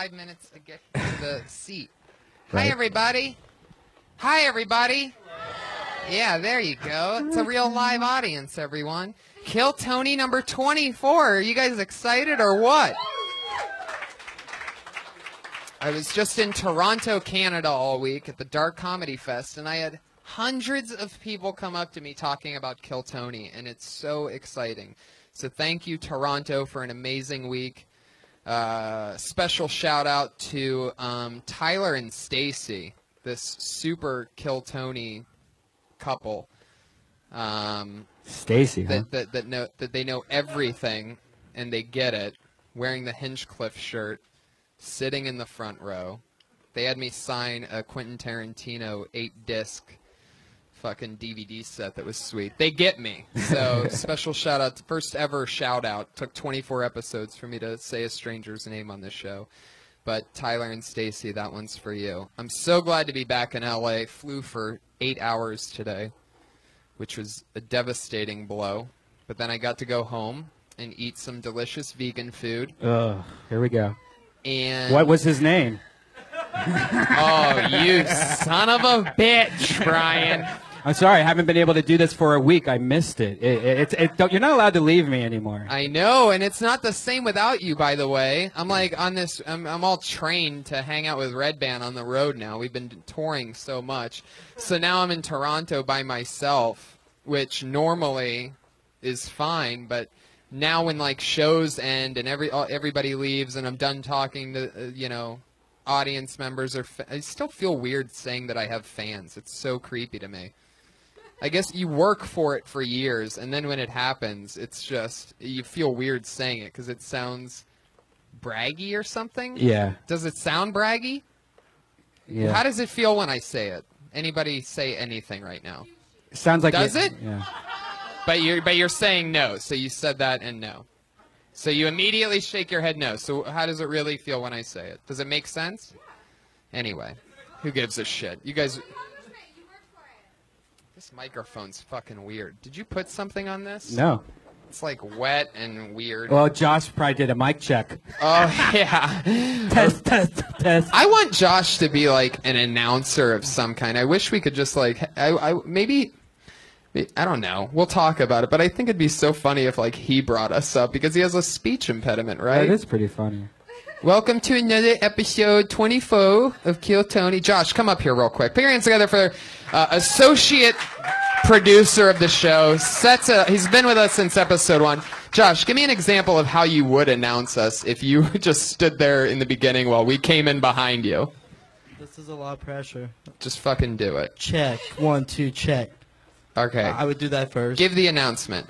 5 minutes to get to the seat. Right. Hi, everybody. Hi, everybody. Yeah, there you go. It's a real live audience, everyone. Kill Tony number 24. Are you guys excited or what? I was just in Toronto, Canada all week at the Dark Comedy Fest, and I had hundreds of people come up to me talking about Kill Tony, and it's so exciting. So thank you, Toronto, for an amazing week. Special shout out to Tyler and Stacy, this super Kill Tony couple. Stacy, huh? that they know everything and they get it. Wearing the Hinchcliffe shirt, sitting in the front row. They had me sign a Quentin Tarantino 8-disc fucking DVD set that was sweet. They get me. So special shout out, first ever shout out. Took 24 episodes for me to say a stranger's name on this show. But Tyler and Stacy, that one's for you. I'm so glad to be back in LA. Flew for 8 hours today, which was a devastating blow. But then I got to go home and eat some delicious vegan food. Ugh, here we go. And what was his name? Oh, you son of a bitch, Brian. I'm sorry, I haven't been able to do this for a week. I missed it. You're not allowed to leave me anymore. I know, and it's not the same without you, by the way. I'm like on this, I'm all trained to hang out with Red Band on the road now. We've been touring so much. So now I'm in Toronto by myself, which normally is fine, but now when like shows end and everybody leaves and I'm done talking to, audience members, I still feel weird saying that I have fans. It's so creepy to me. I guess you work for it for years, and then when it happens, it's just, you feel weird saying it because it sounds braggy or something. Yeah. Does it sound braggy? Yeah. How does it feel when I say it? Anybody say anything right now? It sounds like Does it? Yeah. But you're saying no, so you said that and no. So you immediately shake your head no. So how does it really feel when I say it? Does it make sense? Anyway, who gives a shit? You guys... This microphone's fucking weird. Did you put something on this? No. It's like wet and weird. Well, Josh probably did a mic check. Oh, yeah. Test. I want Josh to be like an announcer of some kind. I wish we could just like... maybe... I don't know. We'll talk about it, but I think it'd be so funny if like he brought us up because he has a speech impediment, right? That is pretty funny. Welcome to another episode 24 of Kill Tony. Josh, come up here real quick. Put your hands together for associate producer of the show. He's been with us since episode 1. Josh, give me an example of how you would announce us if you just stood there in the beginning while we came in behind you. This is a lot of pressure. Just fucking do it. Check. 1, 2, check. Okay. I would do that first. Give the announcement.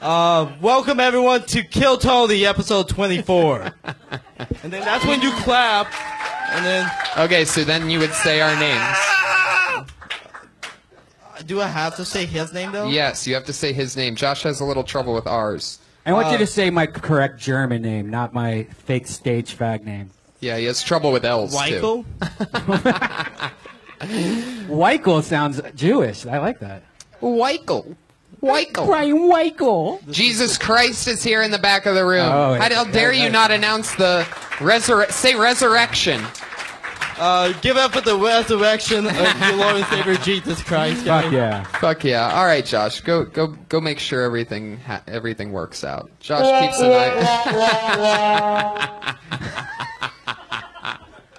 Welcome everyone to Kill Tony, episode 24. And then that's when you clap, and then... Okay, so then you would say our names. Do I have to say his name, though? Yes, you have to say his name. Josh has a little trouble with ours. I want you to say my correct German name, not my fake stage fag name. Yeah, he has trouble with L's, Weichel? Weichel sounds Jewish. I like that. Weichel. Weichel. Brian Weichel. Jesus Christ is here in the back of the room. Oh, How dare you not announce the say resurrection? Give up for the resurrection of the Lord and Savior Jesus Christ. Fuck yeah. Fuck yeah. All right, Josh. Go make sure everything works out. Josh keeps an eye.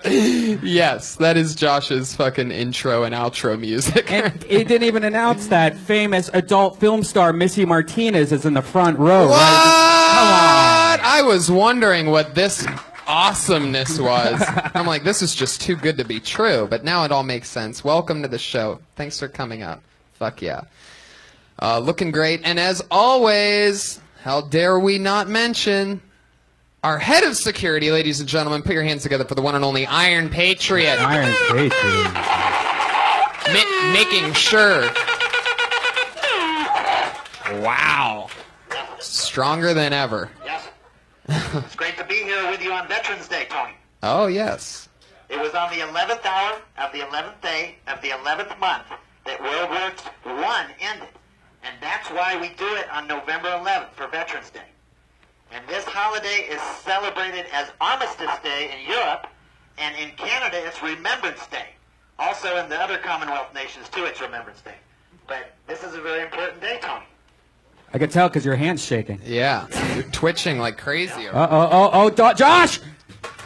Yes, that is Josh's fucking intro and outro music. And he didn't even announce that famous adult film star Missy Martinez is in the front row. What? Right? I was wondering what this awesomeness was. I'm like, this is just too good to be true. But now it all makes sense. Welcome to the show. Thanks for coming out. Fuck yeah. Looking great. And as always, how dare we not mention... our head of security, ladies and gentlemen, put your hands together for the one and only Iron Patriot. Iron Patriot. Making sure. Wow. Stronger than ever. Yes. It's great to be here with you on Veterans Day, Tony. Oh, yes. It was on the 11th hour of the 11th day of the 11th month that World War I ended. And that's why we do it on November 11th for Veterans Day. And this holiday is celebrated as Armistice Day in Europe And in Canada, it's Remembrance Day. Also in the other Commonwealth nations, too, it's Remembrance Day. But this is a very important day, Tony. I can tell because your hand's shaking. Yeah, you're twitching like crazy. Josh!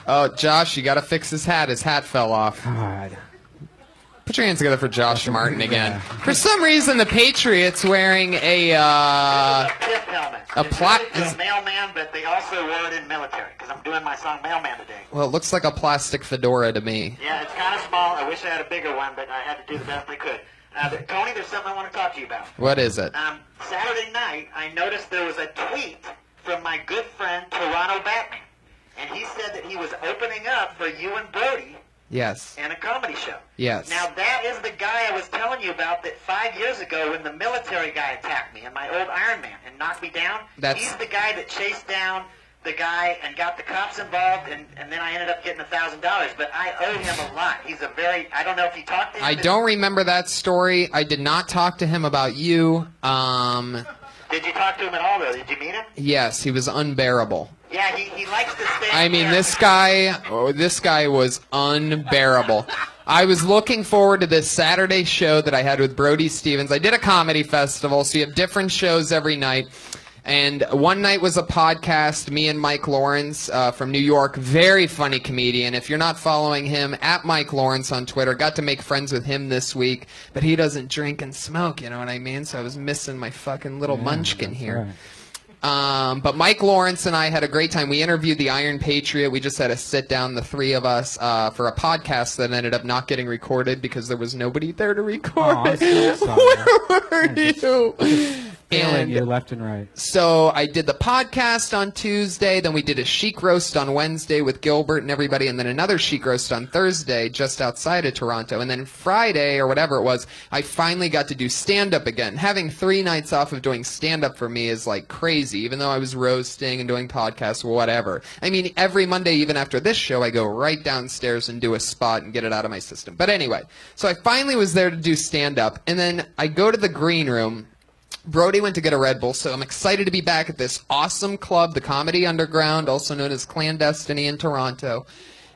Oh, Josh, you gotta fix his hat. His hat fell off. God. Put your hands together for Josh Martin again. For some reason, the Patriots wearing a Tip helmet. a It's a mailman, but they also wore it in military, because I'm doing my song Mailman today. well, it looks like a plastic fedora to me. Yeah, it's kind of small. I wish I had a bigger one, but I had to do the best I could. Tony, there's something I want to talk to you about. What is it? Saturday night, I noticed there was a tweet from my good friend Toronto Batman, and he said that he was opening up for you and Brody Yes. in a comedy show. Yes. Now, that is the guy I was telling you about that 5 years ago when the military guy attacked me in my old Iron Man and knocked me down. He's the guy that chased down the guy and got the cops involved, and then I ended up getting $1,000. But I owe him a lot. He's a very, I don't know if you talked to him. I don't remember that story. I did not talk to him about you. Did you talk to him at all, though? Did you meet him? Yes, he was unbearable. Yeah, he likes to stay. I mean, this guy was unbearable. I was looking forward to this Saturday show that I had with Brody Stevens. I did a comedy festival, so you have different shows every night. And one night was a podcast, me and Mike Lawrence from New York, very funny comedian. If you're not following him, at Mike Lawrence on Twitter, got to make friends with him this week. But he doesn't drink and smoke, you know what I mean? So I was missing my fucking little munchkin here. Right. But Mike Lawrence and I had a great time. We interviewed the Iron Patriot. We just had a sit down, the three of us, for a podcast that ended up not getting recorded because there was nobody there to record it. I'm so sorry. Where were you? Failing you left and right. So I did the podcast on Tuesday, then we did a chic roast on Wednesday with Gilbert and everybody, and then another chic roast on Thursday just outside of Toronto. And then Friday, or whatever it was, I finally got to do stand-up again. Having 3 nights off of doing stand-up for me is like crazy, even though I was roasting and doing podcasts, whatever. I mean, every Monday, even after this show, I go right downstairs and do a spot and get it out of my system. But anyway, so I finally was there to do stand-up, and then I go to the green room. Brody went to get a Red Bull, so I'm excited to be back at this awesome club, the Comedy Underground, also known as Clandestiny in Toronto.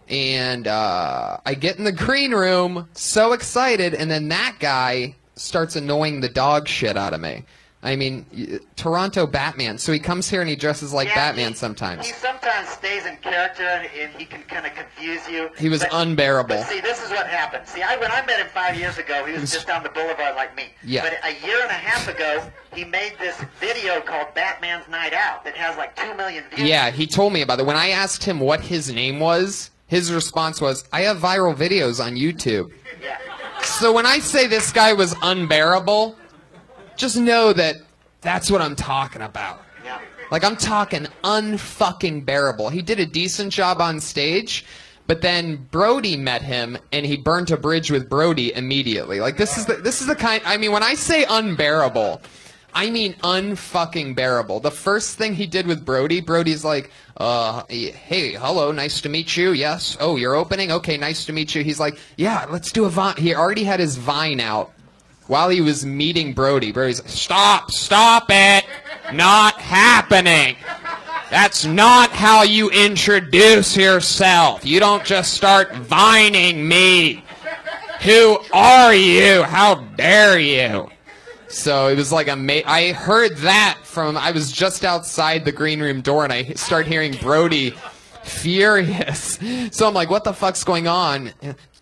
And I get in the green room, so excited, and then that guy starts annoying the dog shit out of me. I mean, Toronto Batman. So he comes here and he dresses like Batman sometimes. He sometimes stays in character and he can kind of confuse you. He was unbearable. But see, this is what happened. See, when I met him 5 years ago, he was just on the boulevard like me. Yeah. But a year and a half ago, he made this video called Batman's Night Out that has like 2 million views. Yeah, he told me about it. When I asked him what his name was, his response was, I have viral videos on YouTube. Yeah. So when I say this guy was unbearable, just know that that's what I'm talking about. Yeah. Like, I'm talking unfucking bearable. He did a decent job on stage, but then Brody met him, and he burnt a bridge with Brody immediately. Like, this is the kind... I mean, when I say unbearable, I mean unfucking bearable. The first thing he did with Brody, Brody's like, hey, hello, nice to meet you. Yes. Oh, you're opening? Okay, nice to meet you. He's like, yeah, let's do a Vine. He already had his Vine out. While he was meeting Brody, Brody's like, stop it, not happening. That's not how you introduce yourself. You don't just start vining me. Who are you? How dare you? So it was like I heard that from, I was just outside the green room door and I start hearing Brody furious. So I'm like, what the fuck's going on?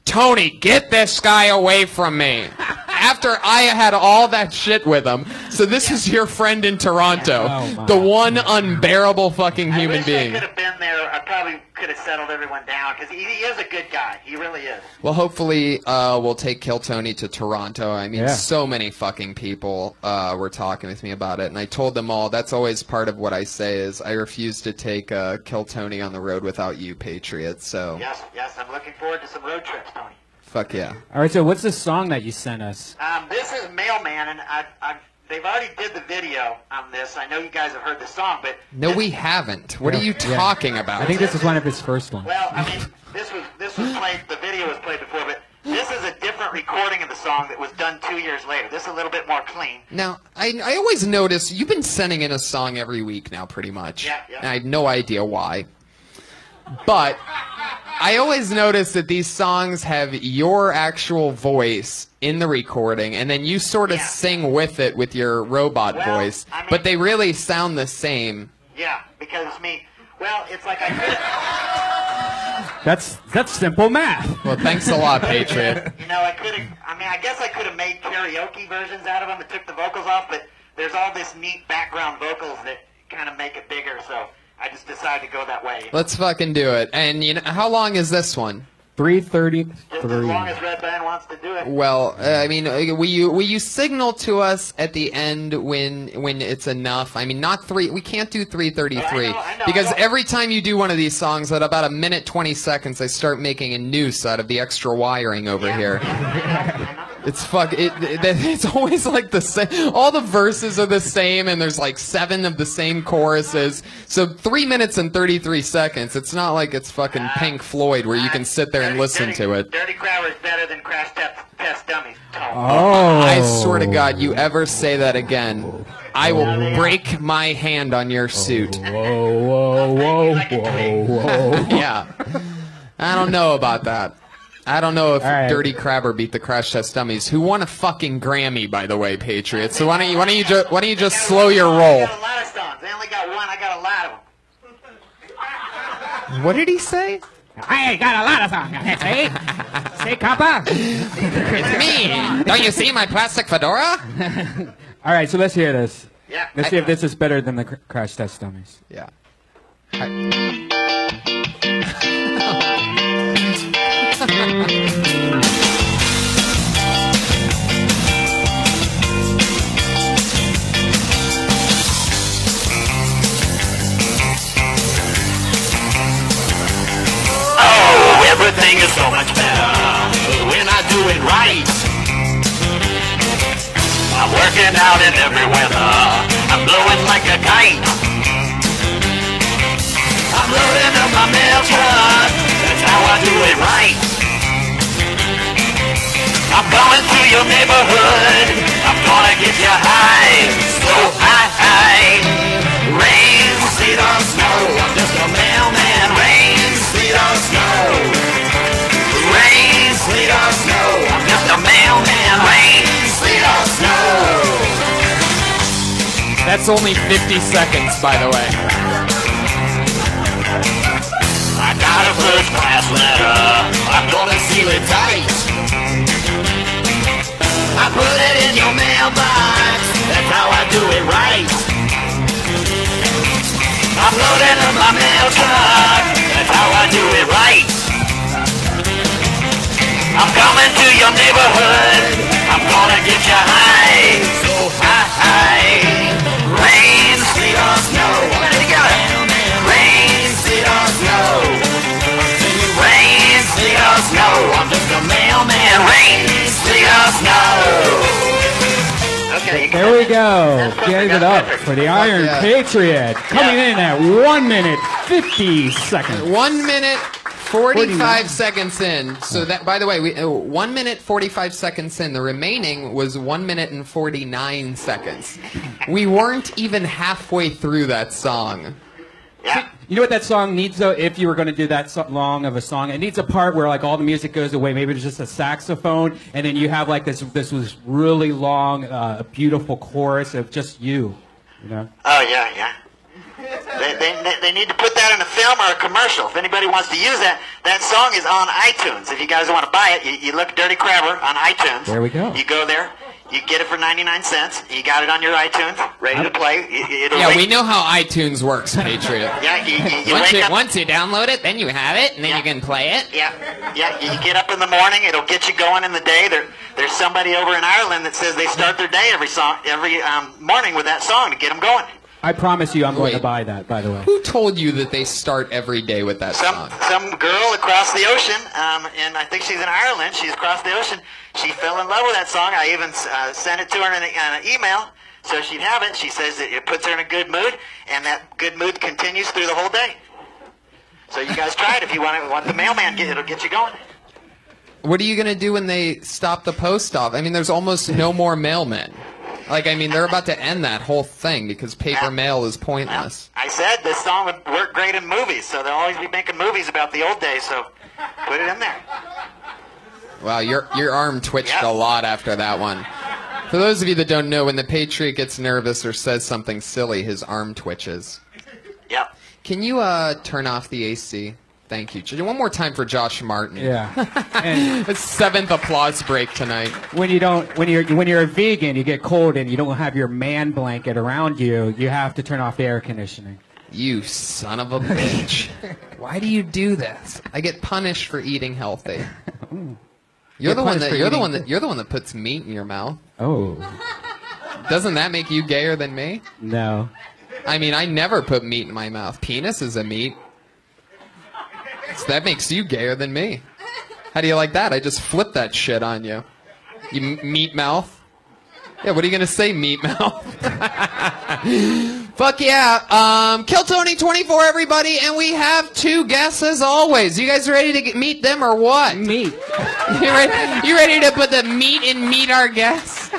Tony, get this guy away from me. After I had all that shit with him. So this is your friend in Toronto. Oh, the one unbearable fucking human being. I could have been there. I probably could have settled everyone down because he is a good guy. He really is. Well, hopefully we'll take Kill Tony to Toronto. I mean, so many fucking people were talking with me about it. And I told them all, that's always part of what I say is I refuse to take Kill Tony on the road without you, Patriots. So Yes, I'm looking forward to some road trips, Tony. fuck yeah. All right, so what's the song that you sent us? This is Mailman, and they've already did the video on this. I know you guys have heard the song, but... No, we haven't. What are you talking about? I think this is one of his first ones. Well, I mean, this was played, the video was played before, but this is a different recording of the song that was done 2 years later. This is a little bit more clean. Now, I always notice you've been sending in a song every week now, pretty much. Yeah. And I have no idea why. But I always notice that these songs have your actual voice in the recording, and then you sort of sing with it with your robot voice, I mean, but they really sound the same. Yeah, because it's me. Well, it's like I could. That's simple math. Well, thanks a lot, Patriot. You know, I could have. I mean, I guess I could have made karaoke versions out of them and took the vocals off, but there's all this neat background vocals that kind of make it bigger, so I just decided to go that way. Let's fucking do it. And you know, how long is this one? 3:33. Just as long as Red Band wants to do it. Well, I mean, will you signal to us at the end when it's enough? I mean, not three. We can't do 3:33 I know, because every time you do one of these songs, at about a minute 20 seconds, I start making a noose out of the extra wiring over here. It's it's always like the same. All the verses are the same, and there's like 7 of the same choruses. So 3 minutes and 33 seconds. It's not like it's fucking Pink Floyd where you can sit there and listen to it. Dirty Crowd is better than Crash Test Dummies. Oh. I swear to God, you ever say that again, I will break my hand on your suit. Whoa. Yeah. I don't know about that. I don't know if right. Dirty Crabber beat the Crash Test Dummies, who won a fucking Grammy, by the way, Patriots. So why don't you just slow your roll? They got a lot of songs. They only got one. I got a lot of them. What did he say? I got a lot of songs. Say, Kappa. It's me. Don't you see my plastic fedora? All right, so let's hear this. Yeah. Let's see if this is better than the Crash Test Dummies. Yeah. Everything is so much better when I do it right. I'm working out in every weather. I'm blowing like a kite. I'm loading up my mail truck. That's how I do it right. I'm going to your neighborhood. I'm gonna get you high. So high. Rain, sleet or snow. I'm just a mailman. Rain, sleet or snow. Rain, sleet or snow. I'm just a mailman. Rain, sleet or snow. That's only 50 seconds, by the way. I got a first class letter. I'm gonna seal it tight. I put it in your mailbox. That's how I do it right. I'm loading up my mail truck. That's how I do it right. I'm coming to your neighborhood. I'm gonna get you high. So high. Rain, sleet or snow. Let me go. Rain, sleet or snow. Rain, sleet or snow. I'm just a mailman. Rain, sleet or snow. Okay, There we go. Give it up for the Iron yeah. Patriot. Coming in at 1 minute 50 seconds. 1 minute 45 seconds in. So that, by the way, 1 minute 45 seconds in. The remaining was 1 minute and 49 seconds. We weren't even halfway through that song. Yeah. You know what that song needs, though? If you were going to do that long of a song, it needs a part where like all the music goes away. Maybe it's just a saxophone, and then you have like this was really long, beautiful chorus of just you. You know? Oh, yeah. They need to put that in a film or a commercial. If anybody wants to use that, that song is on iTunes. If you guys want to buy it, you look Dirty Crabber on iTunes. There we go. You go there. You get it for 99 cents. You got it on your iTunes, ready to play. Yeah, we know how iTunes works, Patriot. Yeah, you wake up. Once you download it, then you have it, and then you can play it. Yeah. You get up in the morning. It'll get you going in the day. There's somebody over in Ireland that says they start their day every morning with that song to get them going. I promise you, I'm going to buy that. By the way. Who told you that they start every day with that song? Some girl across the ocean, and I think she's in Ireland. She's across the ocean. She fell in love with that song. I even sent it to her in an email so she'd have it. She says that it puts her in a good mood, and that good mood continues through the whole day. So you guys try it if you want the mailman. It'll get you going. What are you going to do when they stop the post office? I mean, there's almost no more mailmen. Like, I mean, they're about to end that whole thing because paper mail is pointless. I said this song would work great in movies, so they'll always be making movies about the old days. So Put it in there. Wow, your arm twitched a lot after that one. For those of you that don't know, when the Patriot gets nervous or says something silly, his arm twitches. Yep. Can you turn off the AC? Thank you. One more time for Josh Martin. Yeah. And His 7th applause break tonight. when you're a vegan, you get cold and you don't have your man blanket around you. You have to turn off the air conditioning. You son of a bitch. Why do you do this? I get punished for eating healthy. You're the one that puts meat in your mouth. Oh. Doesn't that make you gayer than me? No. I mean, I never put meat in my mouth. Penis is a meat. So that makes you gayer than me. How do you like that? I just flipped that shit on you. You meat mouth. Yeah, what are you going to say, meat mouth? Fuck yeah. Kill Tony 24, everybody. And we have 2 guests as always. You guys ready to meet them or what? Meat. You ready to put the meat in meet our guests?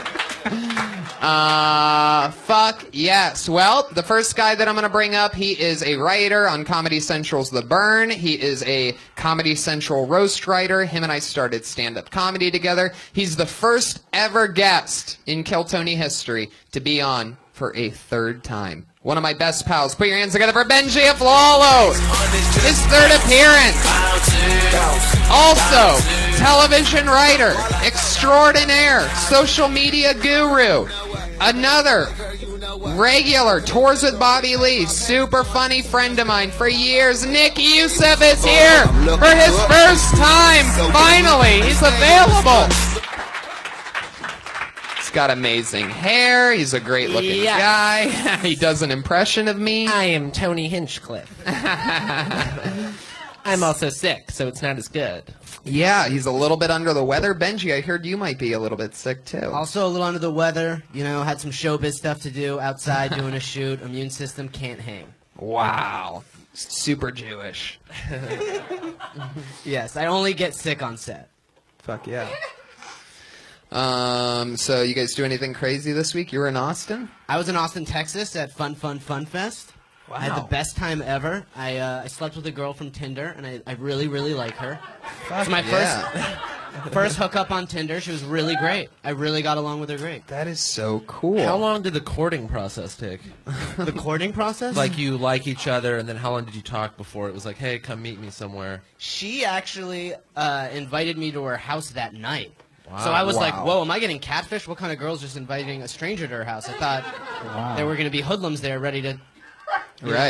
Fuck yes. Well, the first guy that I'm going to bring up, he is a writer on Comedy Central's The Burn. He is a Comedy Central roast writer. Him and I started stand-up comedy together. He's the first ever guest in Kill Tony history to be on for a 3rd time. One of my best pals. Put your hands together for Benji Aflalo. His 3rd appearance. Also, television writer, extraordinaire, social media guru. Another regular tours with Bobby Lee, super funny friend of mine for years. Youssef is here for his first time. Finally, he's available. He's got amazing hair. He's a great looking guy. He does an impression of me. I am Tony Hinchcliffe. I'm also sick, so it's not as good. Yeah, he's a little bit under the weather. Benji, I heard you might be a little bit sick too. Also a little under the weather. You know, had some showbiz stuff to do outside doing a shoot. Immune system can't hang. Wow. Super Jewish. Yes, I only get sick on set. Fuck yeah. So you guys do anything crazy this week? You were in Austin? I was in Austin, Texas at Fun Fest. Wow. I had the best time ever. I slept with a girl from Tinder, and I really, really like her. It's my first hookup on Tinder. She was really great. I really got along with her great. That is so cool. How long did the courting process take? The courting process? Like, you like each other, and then how long did you talk before it was like, hey, come meet me somewhere? She actually invited me to her house that night. Wow. So I was like, whoa, am I getting catfished? What kind of girl's just inviting a stranger to her house? I thought there were going to be hoodlums there ready to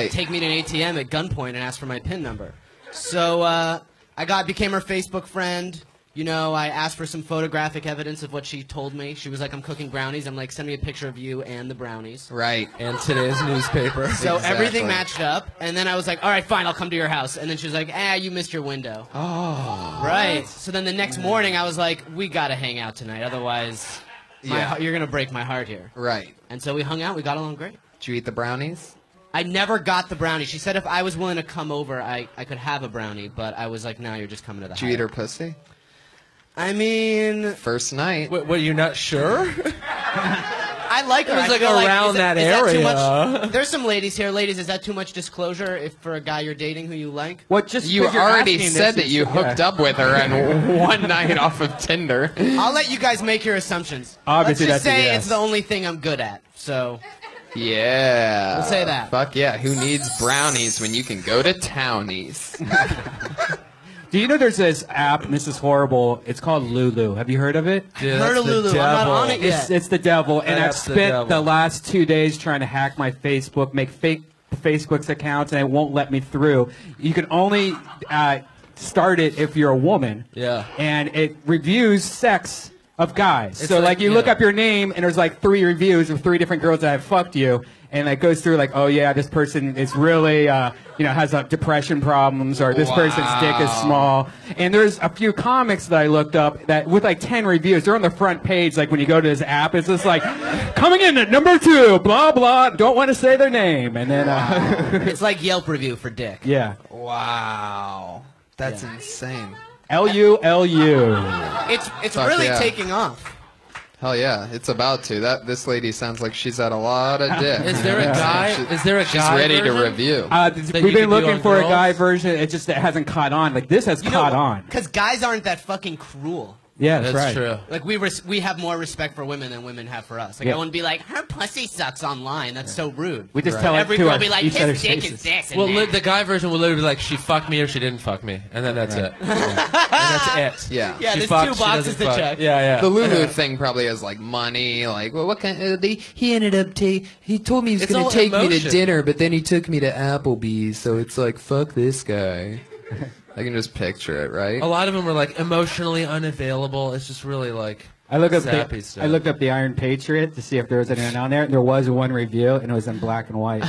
take me to an ATM at gunpoint and ask for my PIN number. So I became her Facebook friend. You know, I asked for some photographic evidence of what she told me. She was like, I'm cooking brownies. I'm like, send me a picture of you and the brownies. Right. And today's newspaper. So everything matched up. And then I was like, all right, fine, I'll come to your house. And then she was like, you missed your window. Oh. Right. So then the next morning I was like, we got to hang out tonight. Otherwise, you're going to break my heart here. Right. And so we hung out. We got along great. Did you eat the brownies? I never got the brownie. She said if I was willing to come over, I could have a brownie. But I was like, no, you're just coming to the house. Did you eat her pussy? I mean... First night. Were you not sure? I like her. It was like around that area. That too much? There's some ladies here. Ladies, is that too much disclosure for a guy you're dating who you like? What? Just you already said that you hooked up with her and one night off of Tinder. I'll let you guys make your assumptions. Obviously, Let's just say yes. it's the only thing I'm good at. So... Yeah. We'll say that. Fuck yeah. Who needs brownies when you can go to Townies? Do you know there's this app, and this is horrible, it's called Lulu. Have you heard of it? I've heard of Lulu. I'm not on it yet. It's the devil, and I've spent the last 2 days trying to hack my Facebook, make fake Facebook's accounts, and it won't let me through. You can only start it if you're a woman. Yeah. And it reviews sex of guys. So like you look up your name and there's like 3 reviews of 3 different girls that have fucked you, and it goes through like, oh yeah, this person is really has depression problems, or this person's dick is small. And there's a few comics that I looked up that with like 10 reviews, they're on the front page. Like when you go to this app, it's just like coming in at number 2, blah blah. Don't want to say their name, and then it's like Yelp review for dick. Yeah. Wow. That's insane. LULU. It's really taking off. Hell yeah, it's about to. This lady sounds like she's had a lot of dick. Is there a guy? Is there a She's guy ready version? to review. We've been looking for a guy version. It hasn't caught on. Like this has caught on. Because guys aren't that fucking cruel. Yeah, That's right. true. Like we have more respect for women than women have for us. Like I wouldn't be like, her pussy sucks online. That's so rude. We just tell it Every to girl our, be like, each his other's dick faces. is this. Well, the guy version will literally be like, she fucked me or she didn't fuck me, and then that's it. And that's it. Yeah. Yeah, She there's fucked, two she boxes doesn't to fuck. check. Yeah. The Lulu thing probably has like money, like, well, what kind? He ended up he told me he was It's going all to take me to emotion. dinner, but then he took me to Applebee's, so it's like, fuck this guy. I can just picture it, right? A lot of them are like emotionally unavailable. It's just really like I looked sappy stuff. up the Iron Patriot to see if there was anyone on there. There was one review, and it was in black and white.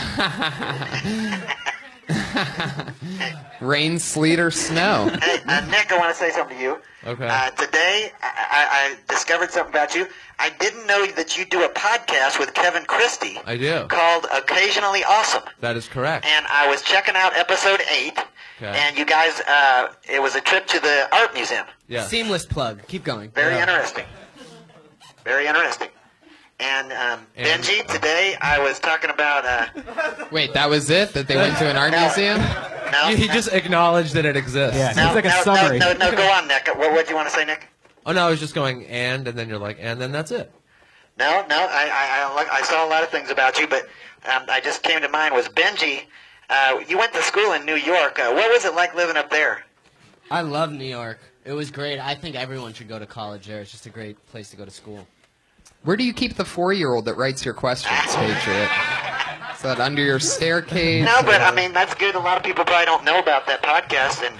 Rain, sleet, or snow. Hey, Nick, I want to say something to you. Okay. Today, I discovered something about you. I didn't know that you do a podcast with Kevin Christie. I do. Called Occasionally Awesome. That is correct. And I was checking out episode 8, and you guys, it was a trip to the art museum. Yeah. Seamless plug. Keep going. Very interesting. Very interesting. And Benji, today I was talking about... Wait, that was it? That they went to an art museum? No, He just acknowledged that it exists. Yeah. no, It's like a no, summary. No, go on, Nick. What do you want to say, Nick? Oh no, I was just going and then you're like and then that's it. No, I saw a lot of things about you, but I just came to mind was Benji. You went to school in New York. What was it like living up there? I love New York. It was great. I think everyone should go to college there. It's just a great place to go to school. Where do you keep the 4-year-old that writes your questions, Patriot? Is that under your staircase? No, but I mean that's good. A lot of people probably don't know about that podcast, and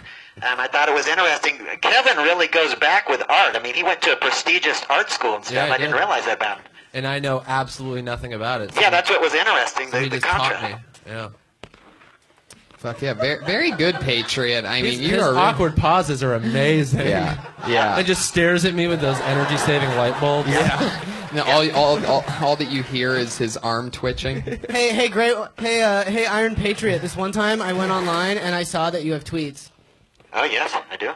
I thought it was interesting. Kevin really goes back with art. I mean, he went to a prestigious art school and stuff. Yeah, he I didn't did. realize that about him. And I know absolutely nothing about it. So Yeah, that's what was interesting. so he The just taught contrast. me. Yeah. Fuck yeah, very good, Patriot. I mean, His you are awkward pauses are amazing. Yeah. And just stares at me with those energy-saving light bulbs. Yeah. No, all that you hear is his arm twitching. Hey, Iron Patriot. This one time I went online and I saw that you have tweets. Oh yes, I do.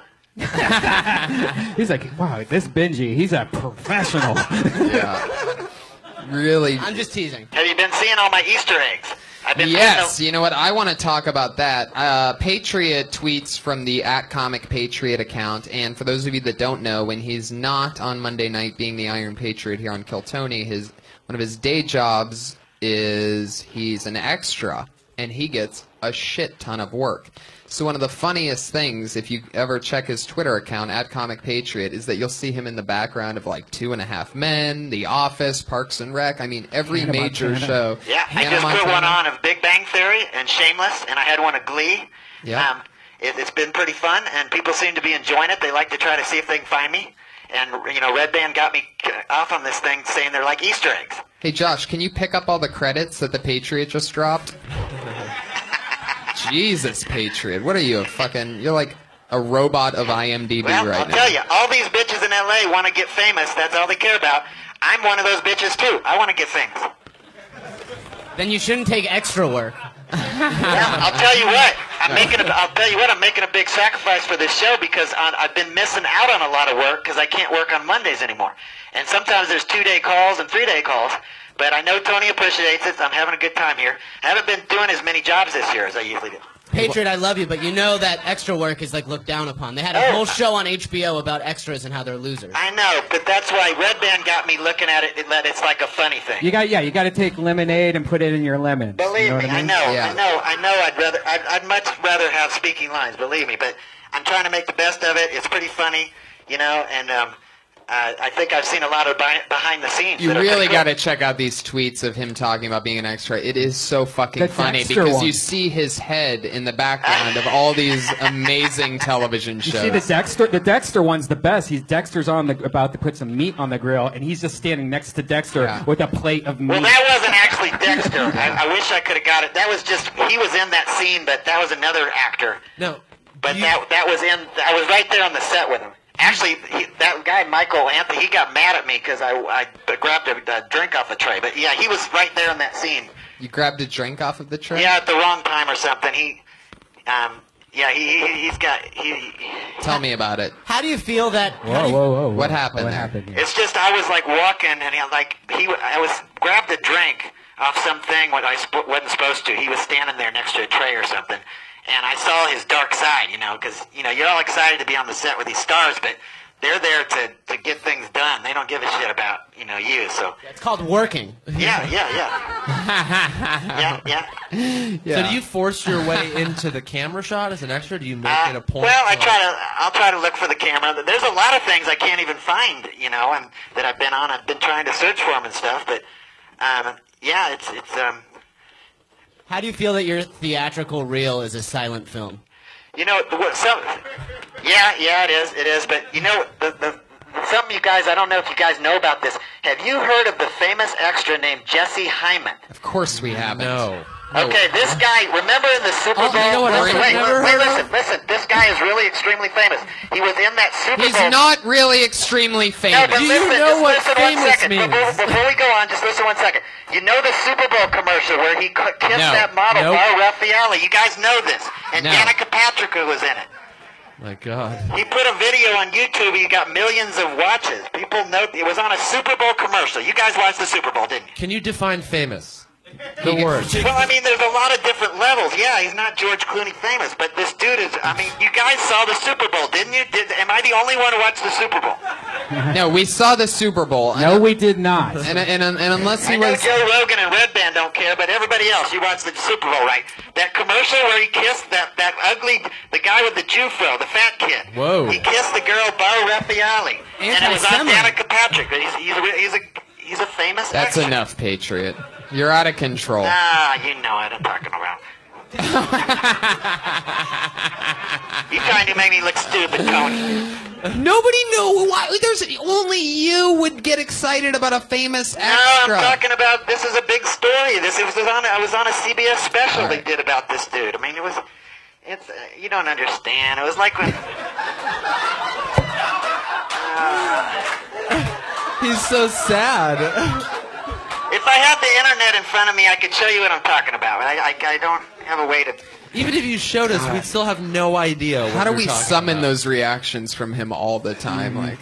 He's like, wow, this Benji, he's a professional. Yeah. Really. I'm just teasing. Have you been seeing all my Easter eggs? I've been Yes, you know what? I want to talk about that. Patriot tweets from the @ComicPatriot account, and for those of you that don't know, when he's not on Monday night being the Iron Patriot here on Kill Tony, one of his day jobs is he's an extra, and he gets a shit ton of work. So one of the funniest things, if you ever check his Twitter account, @ComicPatriot, is that you'll see him in the background of like 2.5 Men, The Office, Parks and Rec. I mean, every Hannah major Montana. show. Yeah, I Hannah just put one Montana. on of Big Bang Theory and Shameless, and I had one of Glee. Yeah. It's been pretty fun, and people seem to be enjoying it. They like to try to see if they can find me. And, you know, Red Band got me off on this thing saying they're like Easter eggs. Hey, Josh, can you pick up all the credits that the Patriot just dropped? Jesus, Patriot. What are you, you're like a robot of IMDb Well, right I'll now. tell you, all these bitches in L.A. want to get famous. That's all they care about. I'm one of those bitches, too. I want to get famous. Then you shouldn't take extra work. Well, I'll tell you what. I'm making a big sacrifice for this show because I've been missing out on a lot of work because I can't work on Mondays anymore. And sometimes there's 2-day calls and 3-day calls. But I know Tony appreciates it. I'm having a good time here. I haven't been doing as many jobs this year as I usually do. Patriot, I love you, but you know that extra work is like looked down upon. They had a whole show on HBO about extras and how they're losers. I know, but that's why Red Band got me looking at it. It's like a funny thing. You got to take lemonade and put it in your lemon. Believe you know me, what I mean? I know. I'd much rather have speaking lines. Believe me, but I'm trying to make the best of it. It's pretty funny, you know, and I think I've seen a lot of behind the scenes. You that are really pretty cool. got to check out these tweets of him talking about being an extra. It is so fucking The funny Dexter because one. you see his head in the background of all these amazing television shows. You see the Dexter one's the best. Dexter's about to put some meat on the grill, and he's just standing next to Dexter with a plate of meat. Well, that wasn't actually Dexter. I wish I could have got it. That was just he was in that scene, but that was another actor. No. But that was in. I was right there on the set with him. Actually, that guy Michael Anthony, he got mad at me because I grabbed a drink off the tray. But yeah, he was right there in that scene. You grabbed a drink off of the tray? Yeah, at the wrong time or something. Yeah, he's got Tell me about it. How do you feel that? Whoa. What happened What there? happened here? It's just I was like walking and I was grabbed a drink off something what I wasn't supposed to. He was standing there next to a tray or something, and I saw his dark side. Because you're all excited to be on the set with these stars, but they're there to get things done. They don't give a shit about you. So It's called working. yeah. So do you force your way into the camera shot as an extra? Do you make it a point? Well, I'll try to look for the camera. There's a lot of things I can't even find, and that I've been on. I've been trying to search for them and stuff, but yeah, it's How do you feel that your theatrical reel is a silent film? yeah, it is. But the something you guys, I don't know if you guys know about this. Have you heard of the famous extra named Jesse Hyman? Of course we haven't. No. Okay, this guy, remember in the Super Bowl? you know what else I've never heard of? Listen, this guy is really extremely famous. He was in that Super He's Bowl. not really extremely No, famous. but Do you listen, know just what listen famous 1 second. means? Before we go on, just listen 1 second. You know the Super Bowl commercial where he kissed No. that model, Nope. Bar Raffaele? You guys know this. And No. Danica Patrick was in it. My God. He put a video on YouTube. He got millions of watches. People know it was on a Super Bowl commercial. You guys watched the Super Bowl, didn't you? Can you define famous? The word. Well, I mean, there's a lot of different levels. Yeah, he's not George Clooney famous, but this dude is. I mean, you guys saw the Super Bowl, didn't you? Am I the only one who watched the Super Bowl? No, we saw the Super Bowl. No, we did not. And unless he I know was... Joe Rogan and Red Band don't care, but everybody else, you watched the Super Bowl, right? That commercial where he kissed that ugly, the guy with the Jew fro, the fat kid. Whoa. He kissed the girl Bar Raffaele, and it was on Anti-Semite. Danica Patrick. He's a famous. That's actor. enough, Patriot. You're out of control. Ah, you know what I'm talking about. You trying to make me look stupid, Tony? Nobody knew why. There's only you would get excited about a famous No, extra. I'm talking about this is a big story. I was on a CBS special they did about this dude. I mean, it's you don't understand. It was like when He's so sad. if I had the internet in front of me, I could show you what I'm talking about. I don't have a way to. Even if you showed us, we'd still have no idea what How do you're we talking summon about. those reactions from him all the time? Like,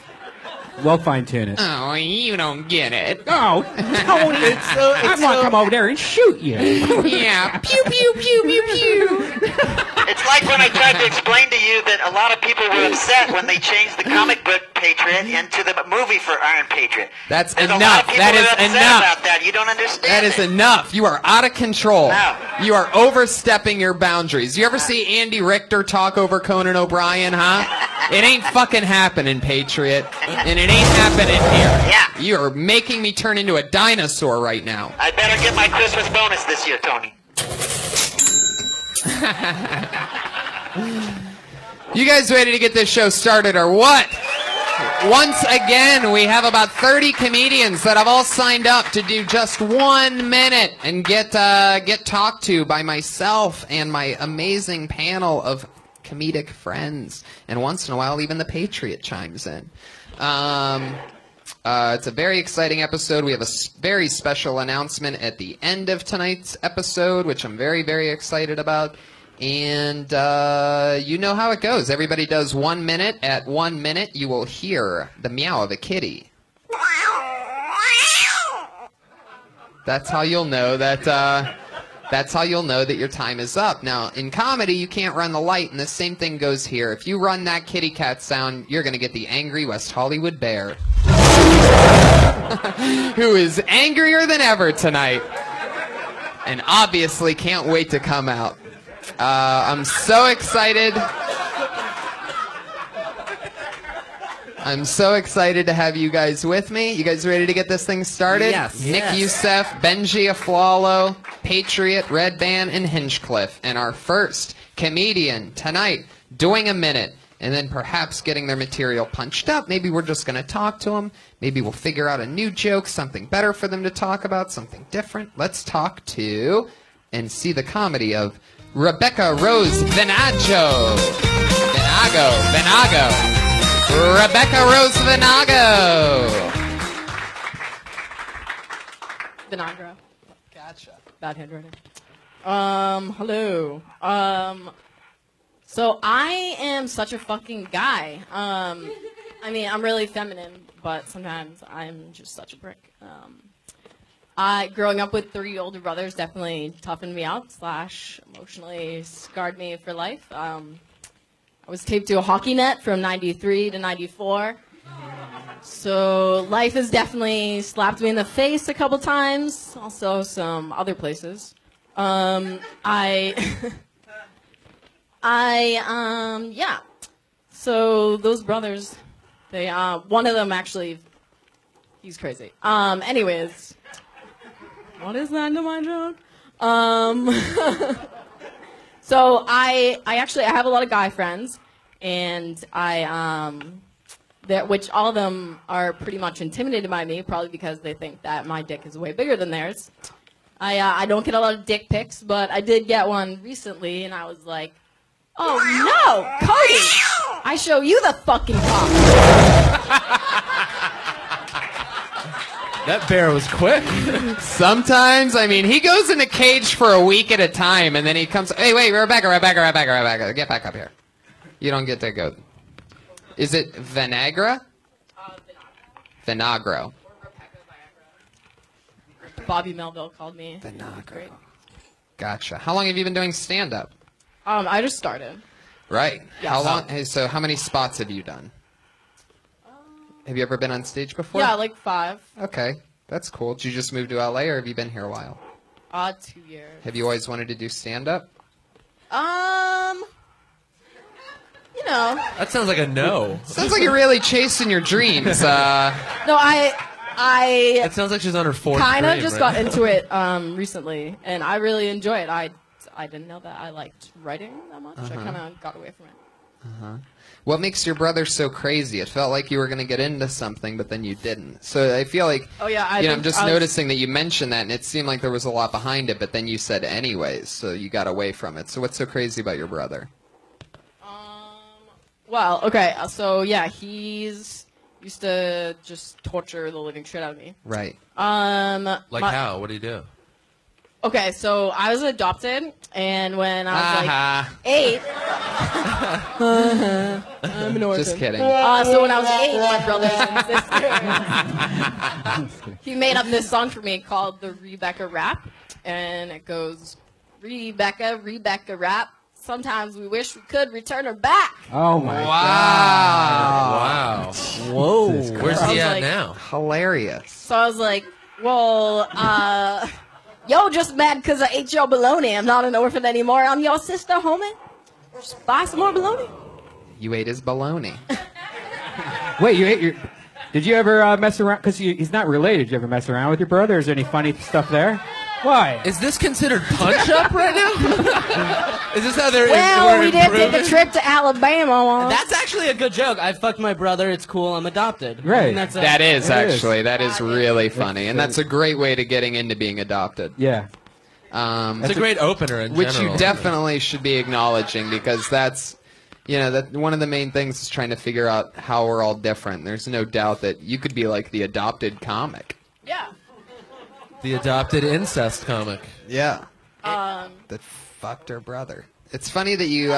We'll fine tune it. oh, you don't get it. Oh, Tony, I want to come over there and shoot you. Yeah, pew pew pew pew pew. It's like when I tried to explain to you that a lot of people were upset when they changed the comic book Patriot into the movie for Iron Patriot. That's There's a lot enough. of people That who is are upset enough. about that. You don't understand. That is it. enough. You are out of control. No. You are overstepping your boundaries. You ever see Andy Richter talk over Conan O'Brien, huh? It ain't fucking happening, Patriot. And it ain't happening here. Yeah. You are making me turn into a dinosaur right now. I better get my Christmas bonus this year, Tony. You guys ready to get this show started or what? Once again, we have about 30 comedians that have all signed up to do just 1 minute and get talked to by myself and my amazing panel of comedic friends. And once in a while, even the Patriot chimes in. It's a very exciting episode. We have a very special announcement at the end of tonight's episode, which I'm very, very excited about. And you know how it goes. Everybody does 1 minute. At 1 minute, you will hear the meow of a kitty. That's how you'll know that. That's how you'll know that your time is up. Now, in comedy, you can't run the light, and the same thing goes here. If you run that kitty cat sound, you're going to get the angry West Hollywood bear, who is angrier than ever tonight, and obviously can't wait to come out. I'm so excited. I'm so excited to have you guys with me. You guys ready to get this thing started? Yes. Nick Yes. Youssef, Benji Aflalo, Patriot, Red Band, and Hinchcliffe. And our first comedian tonight doing a minute and then perhaps getting their material punched up. Maybe we're just going to talk to them. Maybe we'll figure out a new joke, something better for them to talk about, something different. Let's talk to and see the comedy of Rebecca Rose Venago. Venago. Rebecca Rose Venago. Vinagro. Gotcha. Bad handwriting. Hello. So I am such a fucking guy. I mean, I'm really feminine, but sometimes I'm just such a prick. Growing up with 3 older brothers definitely toughened me out / emotionally scarred me for life. I was taped to a hockey net from 93 to 94. So life has definitely slapped me in the face a couple times. Also some other places. Yeah. So those brothers, they, one of them actually, he's crazy. Anyways, what is that to my joke? So I have a lot of guy friends, and which all of them are pretty much intimidated by me, probably because they think that my dick is way bigger than theirs. I don't get a lot of dick pics, but I did get one recently, and I was like, oh no, Cody! I show you the fucking cock. That bear was quick. Sometimes, I mean, he goes in a cage for a week at a time, and then he comes. Hey, wait, Rebecca, get back up here. You don't get to go. Is it Vinagre? Vinagro. Bobby Melville called me. Vinagro. Gotcha. How long have you been doing stand-up? I just started. Right. Yes. How long? Hey, so how many spots have you done? Have you ever been on stage before? Yeah, like 5. Okay, that's cool. Did you just move to LA, or have you been here a while? 2 years. Have you always wanted to do stand-up? You know. That sounds like a no. Sounds like you're really chasing your dreams. No, I It sounds like she's on her 4th kind of dream, just right? got into it recently, and I really enjoy it. I didn't know that I liked writing that much. I kind of got away from it. What makes your brother so crazy? It felt like you were going to get into something, but then you didn't. So I feel like, Oh yeah, I'm just noticing that you mentioned that, and it seemed like there was a lot behind it, but then you said anyways, so you got away from it. So what's so crazy about your brother? Well, okay, so yeah, he's used to just torture the living shit out of me. Right. Like how? What do you do? Okay, so I was adopted, and when I was like 8, I'm an orphan. Just kidding. So when I was 8, my brothers and sisters, he made up this song for me called the Rebecca Rap, and it goes, Rebecca, Rebecca Rap. Sometimes we wish we could return her back. Oh my Wow. Whoa. Where's he at like- now? Hilarious. So I was like, well, yo just mad because I ate your bologna. I'm not an orphan anymore. I'm your sister, homie. Just buy some more bologna. You ate his baloney. Wait, you ate your... Did you ever mess around? Because he's not related. Did you ever mess around with your brother? Is there any funny stuff there? Why? Is this considered punch-up right now? Is this how they're Well, we did improving? take a trip to Alabama. That's actually a good joke. I fucked my brother. It's cool. I'm adopted. Right. And that's That is, It is. actually. That is really funny, and that's a great way to getting into being adopted. Yeah. It's a great opener in Which general. you definitely should be acknowledging, because that's, that one of the main things is trying to figure out how we're all different. There's no doubt that you could be like the adopted comic. Yeah. The adopted incest comic. Yeah. That fucked her brother. It's funny that you.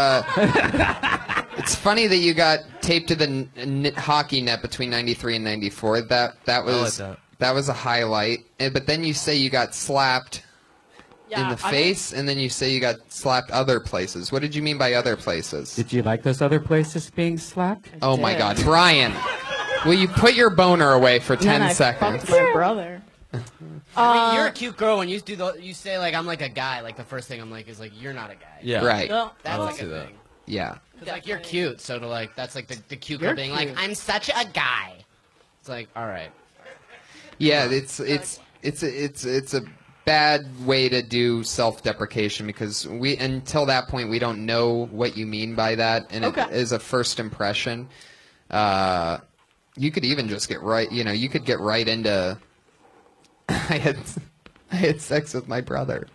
It's funny that you got taped to the hockey net between '93 and '94. That was that was a highlight. But then you say you got slapped in the face, and then you say you got slapped other places. What did you mean by other places? Did you like those other places being slapped? Oh my God, Brian! Will you put your boner away for 10 seconds? Fucked my brother. I mean, you're a cute girl when you you say like I'm like a guy. Like the first thing I'm like is like you're not a guy. Yeah. Right. Well, That's like see a that. thing. Yeah. Cause like you're cute, so to like that's like the cute girl You're being cute. like I'm such a guy. It's like all right. Yeah, it's a bad way to do self-deprecation, because until that point we don't know what you mean by that, and Okay. it is a first impression. You could even just get right. You could get right into. I had sex with my brother.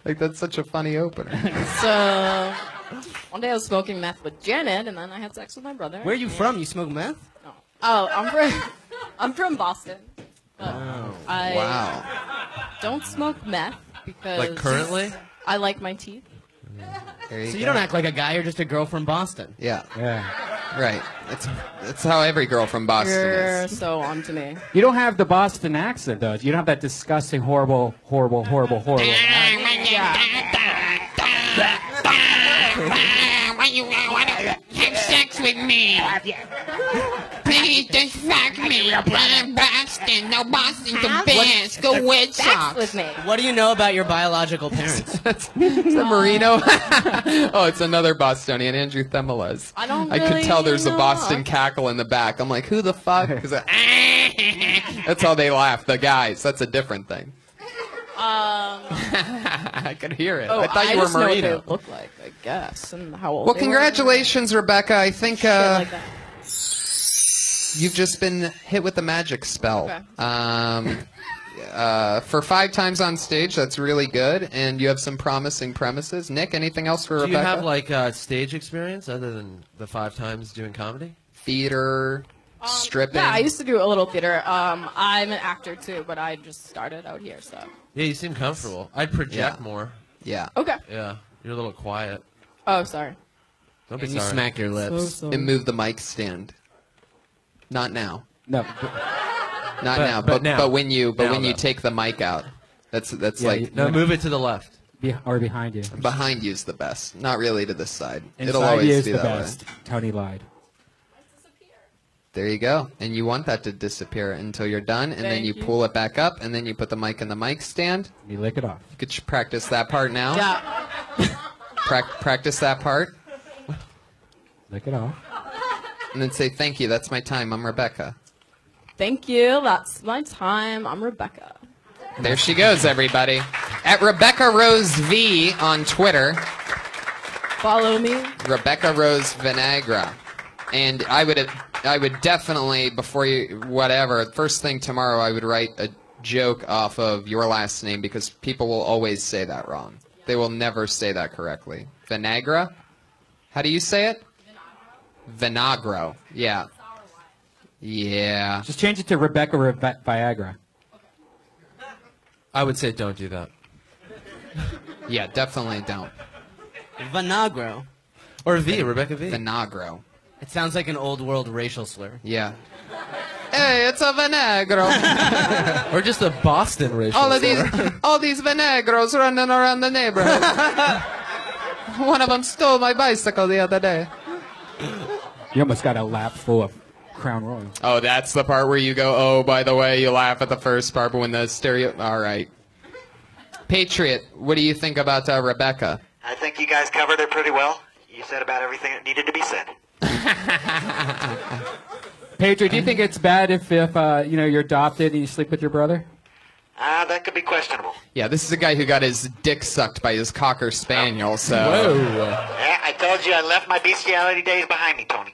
Like, that's such a funny opener. So one day I was smoking meth with Janet, and then I had sex with my brother. Where are you from? You smoke meth? No. Oh, I'm from Boston. But I Wow. don't smoke meth because Like currently? I like my teeth. There So you you go. don't act like a guy, you're just a girl from Boston. Yeah, Yeah. right. That's how every girl from Boston You're is. so on to me. You don't have the Boston accent, though. You don't have that disgusting, horrible. Why you want to have sex with me? Please just fuck me. I'm Boston. No, Boston's the best. Go Red Sex Sox. with me. What do you know about your biological parents? It's the Marino. Oh, it's another Bostonian, Andrew Themela's. I don't I could really tell there's a know. Boston cackle in the back. I'm like, who the fuck? 'Cause that's how they laugh, the guys. That's a different thing. I could hear it. Oh, I thought you were just know what Marino. they look like, I guess, and how old Well, they were. congratulations, Rebecca. I think Shit like that. you've just been hit with the magic spell. Okay. For 5 times on stage, that's really good, and you have some promising premises. Nick, anything else for Do Rebecca? you have like stage experience other than the 5 times doing comedy? Theater, stripping? Yeah, I used to do a little theater. I'm an actor too, but I just started out here, so. Yeah, you seem comfortable. I'd project Yeah. more. Yeah. Okay. Yeah, you're a little quiet. Oh, sorry. Don't be And you sorry. smacked your lips. And move the mic stand. Not now. No. Not But- now. but now. But when you Now, when you though. take the mic out, that's Yeah, like No, move it to the left. Or behind you. behind you's the best. Not really to the side. It'll Inside always you is be the that best. way. Tony lied. There you go. And you want that to disappear until you're done, and then Thank you you. pull it back up, and then you put the mic in the mic stand. You lick it off. You could practice that part now. Yeah. Practice that part, Lick it off. and then say, "Thank you. That's my time. I'm Rebecca." Thank you. That's my time. I'm Rebecca. There she goes, everybody. At Rebecca Rose V on Twitter. Follow me. Rebecca Rose Vinegra. And I would definitely, before you, whatever, first thing tomorrow, I would write a joke off of your last name because people will always say that wrong. They will never say that correctly. Vinegra? How do you say it? Vinagro. Yeah. Yeah. Just change it to Rebecca Viagra. I would say don't do that. Yeah, definitely don't. Vinagro. Or V, Rebecca V. Vinagro. It sounds like an old world racial slur. Yeah. Hey, it's a Vinagro. Or just a Boston racial all slur. these Vinagros running around the neighborhood. One of them stole my bicycle the other day. You almost got a lap full of Crown Royal. Oh, that's the part where you go, oh, by the way, you laugh at the first part, but when the stereo... All right. Patriot, what do you think about Rebecca? I think you guys covered it pretty well. You said about everything that needed to be said. Patriot, do you think it's bad if you're adopted and you sleep with your brother? That could be questionable. Yeah, this is a guy who got his dick sucked by his Cocker Spaniel, so... Yeah, I told you I left my bestiality days behind me, Tony.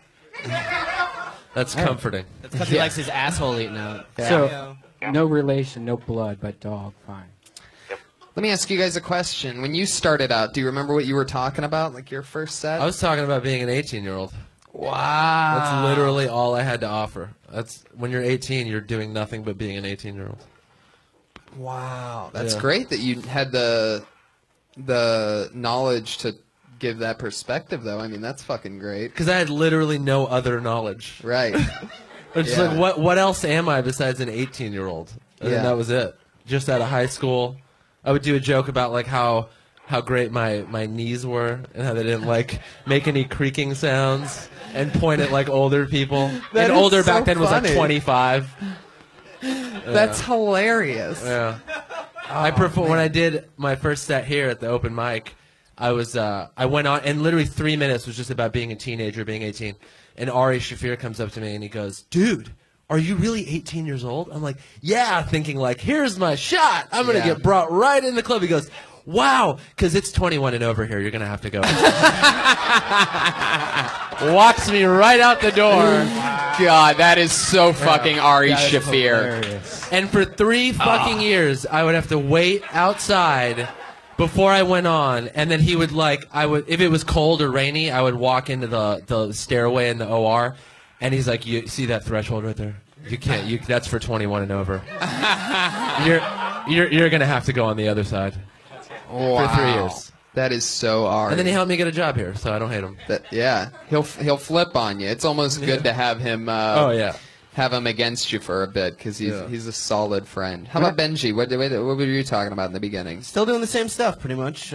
That's comforting. That's because he likes his asshole eaten out. So, no relation, no blood, but dog, fine. Let me ask you guys a question. When you started out, do you remember what you were talking about, like your first set? I was talking about being an 18-year-old. Wow. That's literally all I had to offer. That's when you're 18, you're doing nothing but being an 18-year-old. Wow. That's Yeah. great that you had the knowledge to give that perspective, though. I mean, that's fucking great. Because I had literally no other knowledge. Right. It's just Yeah. like, what else am I besides an 18-year-old? And then Yeah. that was it. Just out of high school, I would do a joke about like how great my knees were and how they didn't like make any creaking sounds and point at like older people. That and is older so back then was like funny. 25. That's hilarious. Yeah. I prefer when I did my first set here at the open mic. I went on and literally 3 minutes was just about being a teenager, being 18. And Ari Shafir comes up to me and he goes, "Dude, are you really 18 years old?" I'm like, "Yeah," thinking like, "Here's my shot. I'm gonna Yeah. get brought right in the club." He goes, "Wow," because it's 21 and over here. You're gonna have to go. Walks me right out the door. God, that is so fucking Ari That is Shafir. hilarious. And for 3 fucking years, I would have to wait outside before I went on, and then he would if it was cold or rainy, I would walk into the stairway in the OR, and he's like, "You see that threshold right there? You can't. That's for 21 and over. You're gonna have to go on the other side." Wow. For 3 years. That is so Ari. And then he helped me get a job here, so I don't hate him. Yeah, he'll flip on you. It's almost good to have him. Oh yeah. Have him against you for a bit because he's a solid friend. How about Benji? What were you talking about in the beginning? Still doing the same stuff, pretty much.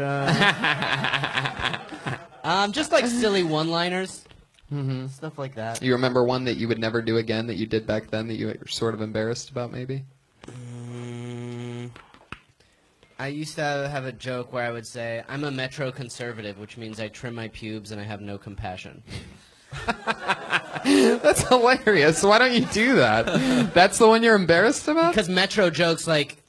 Just like silly one-liners, stuff like that. You remember one that you would never do again that you did back then that you were sort of embarrassed about, maybe? I used to have a joke where I would say, "I'm a metro conservative," which means I trim my pubes and I have no compassion. That's hilarious. Why don't you do that? That's the one you're embarrassed about? Because metro jokes, like,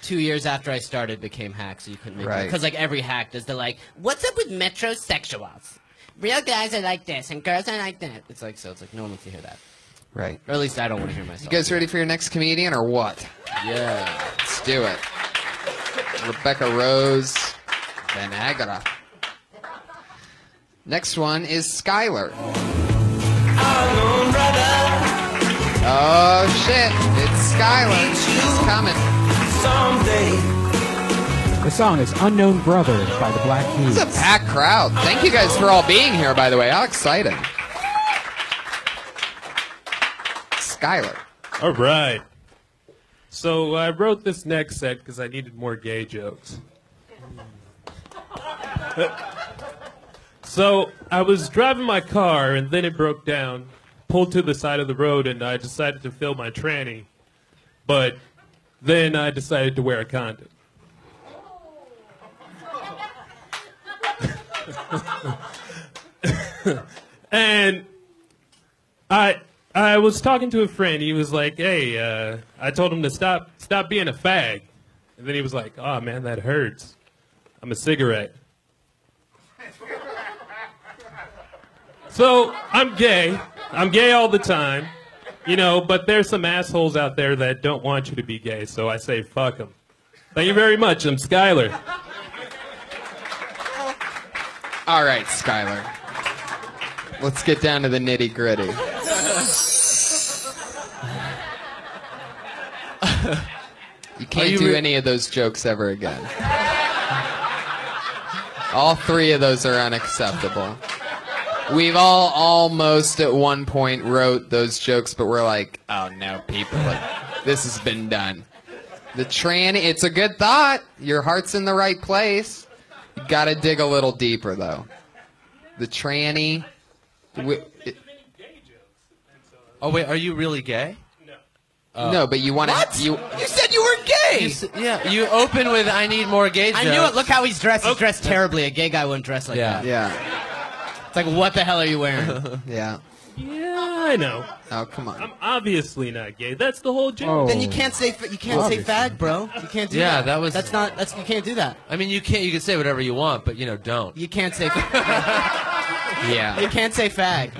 2 years after I started, became hacks, so you couldn't make them. Because, like, every hack does the, like, what's up with metrosexuals? Real guys are like this, and girls are like that. It's like, no one wants to hear that. Right. Or at least I don't want to hear myself. You guys ready for your next comedian, or what? Yeah. Let's do it. Rebecca Rose, Van Agara. Next one is Skylar. Oh shit! It's Skylar. It's coming. The song is "Unknown Brother" by the Black Keys. It's a packed crowd. Thank you guys for all being here. By the way, how exciting! Skylar. All right. So I wrote this next set because I needed more gay jokes. So I was driving my car, and then it broke down. Pulled to the side of the road, and I decided to fill my tranny. But then I decided to wear a condom. And I was talking to a friend. He was like, "Hey," I told him to stop being a fag. And then he was like, "Oh man, that hurts. I'm a cigarette." So I'm gay. I'm gay all the time, you know, but there's some assholes out there that don't want you to be gay, so I say fuck them. Thank you very much. I'm Skylar. All right, Skylar. Let's get down to the nitty-gritty. You can't do any of those jokes ever again. All three of those are unacceptable. We've all almost at one point wrote those jokes, but we're like, oh no, people, this has been done. The tranny, it's a good thought. Your heart's in the right place. You gotta dig a little deeper, though. The tranny. Oh wait, are you really gay? No, but you want to. What? You said you were gay! Yeah, you open with "I need more gay jokes." I knew it. Look how he's dressed. He's dressed terribly. A gay guy wouldn't dress like that. Yeah. It's like, what the hell are you wearing? Yeah. Yeah, I know. Oh, come on. I'm obviously not gay. That's the whole joke. Oh. Then you can't say fag, bro. You can't do that. that was. That's not. You can't do that. I mean, you can't. You can say whatever you want, but don't. You can't say. Yeah. You can't say fag.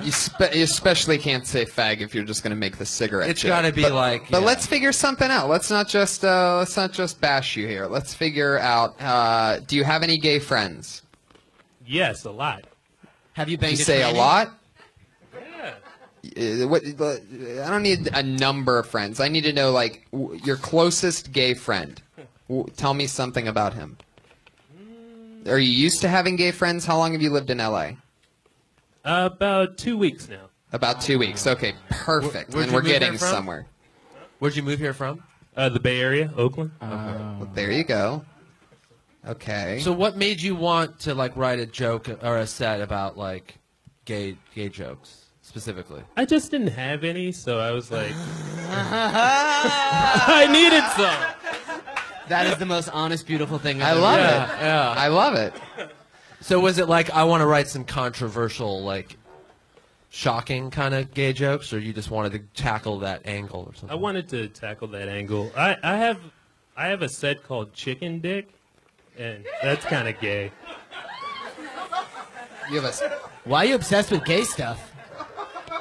You especially can't say fag if you're just going to make the cigarette It's joke. got to be like. But let's figure something out. Let's not just bash you here. Let's figure out. Do you have any gay friends? Yes, a lot. Have you banged You say a tranny? lot? Yeah. I don't need a number of friends. I need to know, like, your closest gay friend. Tell me something about him. Are you used to having gay friends? How long have you lived in L.A.? About 2 weeks now. About 2 weeks. Okay, perfect. Where'd And you we're move getting here from? somewhere. Where'd you move here from? The Bay Area, Oakland. Well, there you go. Okay. So what made you want to write a joke or a set about gay jokes specifically? I just didn't have any, so I was like, I needed some. That is the most honest, beautiful thing I I've love ever it. heard. Yeah. I love it. So was it I want to write some controversial, shocking kind of gay jokes, or you just wanted to tackle that angle or something? I wanted to tackle that angle. I have a set called Chicken Dick, and that's kind of gay. You have a... Why are you obsessed with gay stuff?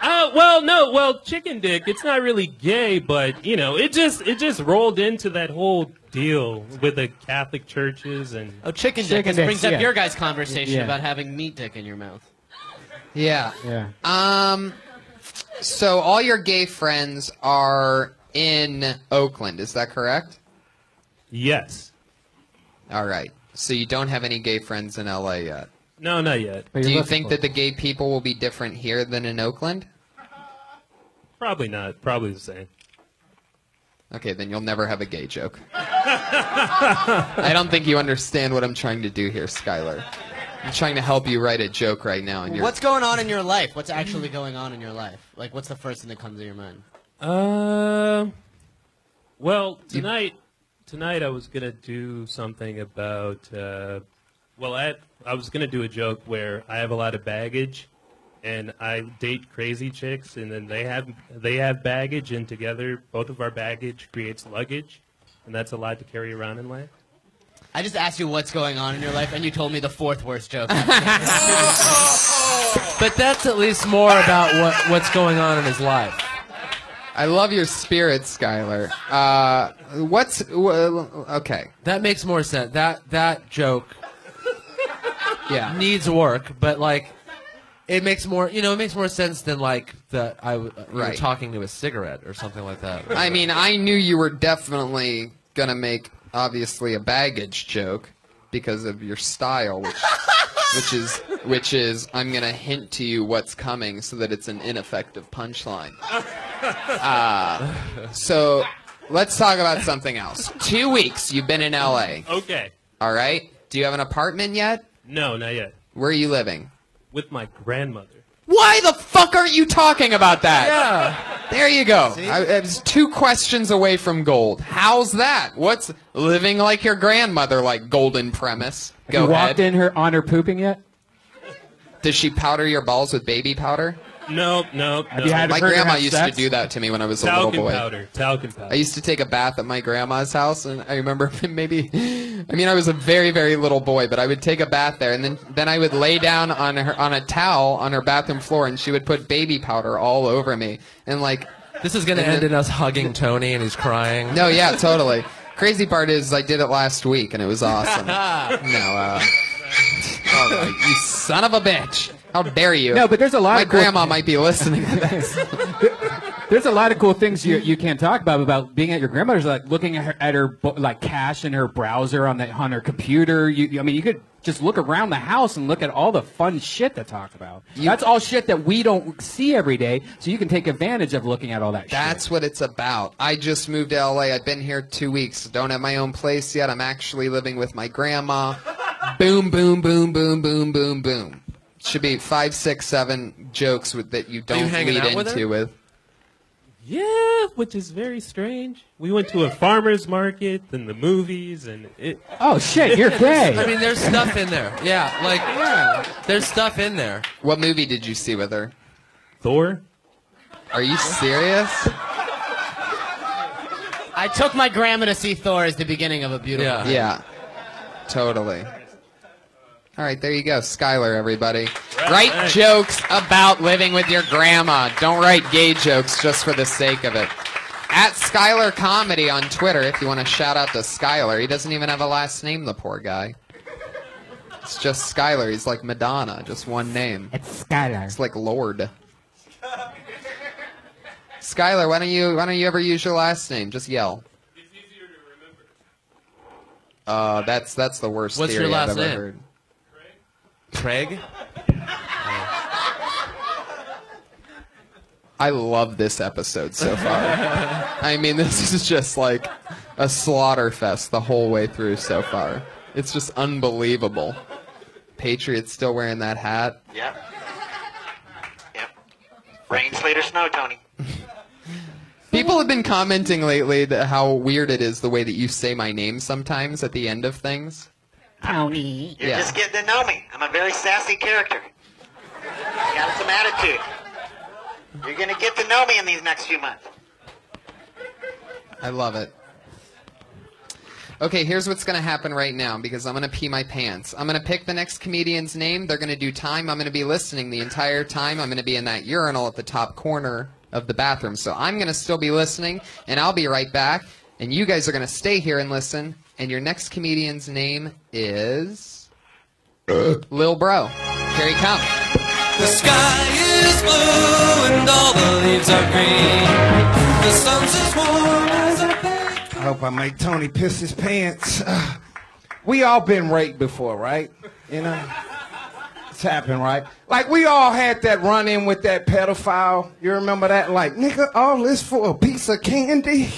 Well, Chicken Dick, it's not really gay, but, it just rolled into that whole deal with the Catholic churches and... Oh, chicken dick. This dicks, brings up yeah. your guys' conversation Yeah. about having meat dick in your mouth. Yeah. Yeah. So all your gay friends are in Oakland, is that correct? Yes. All right. So you don't have any gay friends in LA yet? No, not yet. But Do you're you looking think for that it. the gay people will be different here than in Oakland? Probably not. Probably the same. Okay, then you'll never have a gay joke. I don't think you understand what I'm trying to do here, Skylar. I'm trying to help you write a joke right now. And you're... What's going on in your life? What's actually going on in your life? Like, what's the first thing that comes to your mind? Well, tonight I was gonna do something about. I was gonna do a joke where I have a lot of baggage, and I date crazy chicks, and then they have baggage, and together both of our baggage creates luggage, and that's a lot to carry around in life. I just asked you what's going on in your life, and you told me the fourth worst joke. But that's at least more about what's going on in his life. I love your spirit, Skylar. Okay. That makes more sense. That joke Yeah. needs work, but like it makes more sense than like you were Right. talking to a cigarette or something like that. I mean, I knew you were definitely gonna make obviously a baggage joke because of your style, which is I'm gonna hint to you what's coming so that it's an ineffective punchline. So let's talk about something else. 2 weeks you've been in LA. Okay. All right. Do you have an apartment yet? No, not yet. Where are you living? With my grandmother. Why the fuck aren't you talking about that? Yeah. There you go. I was 2 questions away from gold. How's that? What's living like your grandmother like golden premise? Have Go you ahead. walked in her on her pooping yet? Does she powder your balls with baby powder? No. Have you had My heard her grandma have used sex? to do that to me when I was a little Talcum boy. powder. Talcum powder. I used to take a bath at my grandma's house, and I remember I was a very, very little boy, but I would take a bath there, and then I would lay down on a towel on her bathroom floor, and she would put baby powder all over me, and like. This is gonna And end then- in us hugging Tony and he's No, yeah, totally. Crazy part is I did it last week, and it was awesome. No, all right, you son of a bitch. How dare you? No, but there's a lot My of cool- grandma might be listening to this. There's a lot of cool things you can't talk about being at your grandmother's, like looking at her like cache in her browser on her computer. You could just look around the house and look at all the fun shit to talk about. That's all shit that we don't see every day, so you can take advantage of looking at all that shit. That's what it's about. I just moved to LA. I've been here 2 weeks. Don't have my own place yet. I'm actually living with my grandma. Boom, boom, boom, boom, boom, boom, boom. Should be 5, 6, 7 jokes that you don't hanging lead out with into her? with. Yeah, which is very strange. We went to a farmer's market and the movies, and it. Oh shit, you're gay. I mean, there's stuff in there. Yeah, there's stuff in there. What movie did you see with her? Thor? Are you serious? I took my grandma to see Thor as the beginning of a beautiful. Yeah. Yeah, totally. All right, there you go. Skylar, everybody. Write jokes about living with your grandma. Don't write gay jokes just for the sake of it. At Skylar Comedy on Twitter, if you want to shout out to Skylar. He doesn't even have a last name, the poor guy. It's just Skylar. He's like Madonna, just one name. It's Skylar. It's like Lord. Skylar, why don't you ever use your last name? Just yell. It's easier to remember. That's the worst What's theory your last I've ever name? heard. Craig? I love this episode so far. I mean, this is just like a slaughter fest the whole way through so far. It's just unbelievable. Patriot's still wearing that hat. Yep. Rain, sleet, or snow, Tony. People have been commenting lately that how weird it is the way that you say my name sometimes at the end of things. Tony. You're just getting to know me. I'm a very sassy character. I got some attitude. You're going to get to know me in these next few months. I love it. Okay, here's what's going to happen right now because I'm going to pee my pants. I'm going to pick the next comedian's name. They're going to do time. I'm going to be listening the entire time. I'm going to be in that urinal at the top corner of the bathroom. So I'm going to still be listening, and I'll be right back. And you guys are going to stay here and listen. And your next comedian's name is Lil Bro. Here he comes. The sky is blue and all the leaves are green. The sun's as warm as a bed. I hope I make Tony piss his pants. we all been raped before, right? You know? It's happened, right? Like, we all had that run-in with that pedophile. You remember that? Like, nigga, all this for a piece of candy?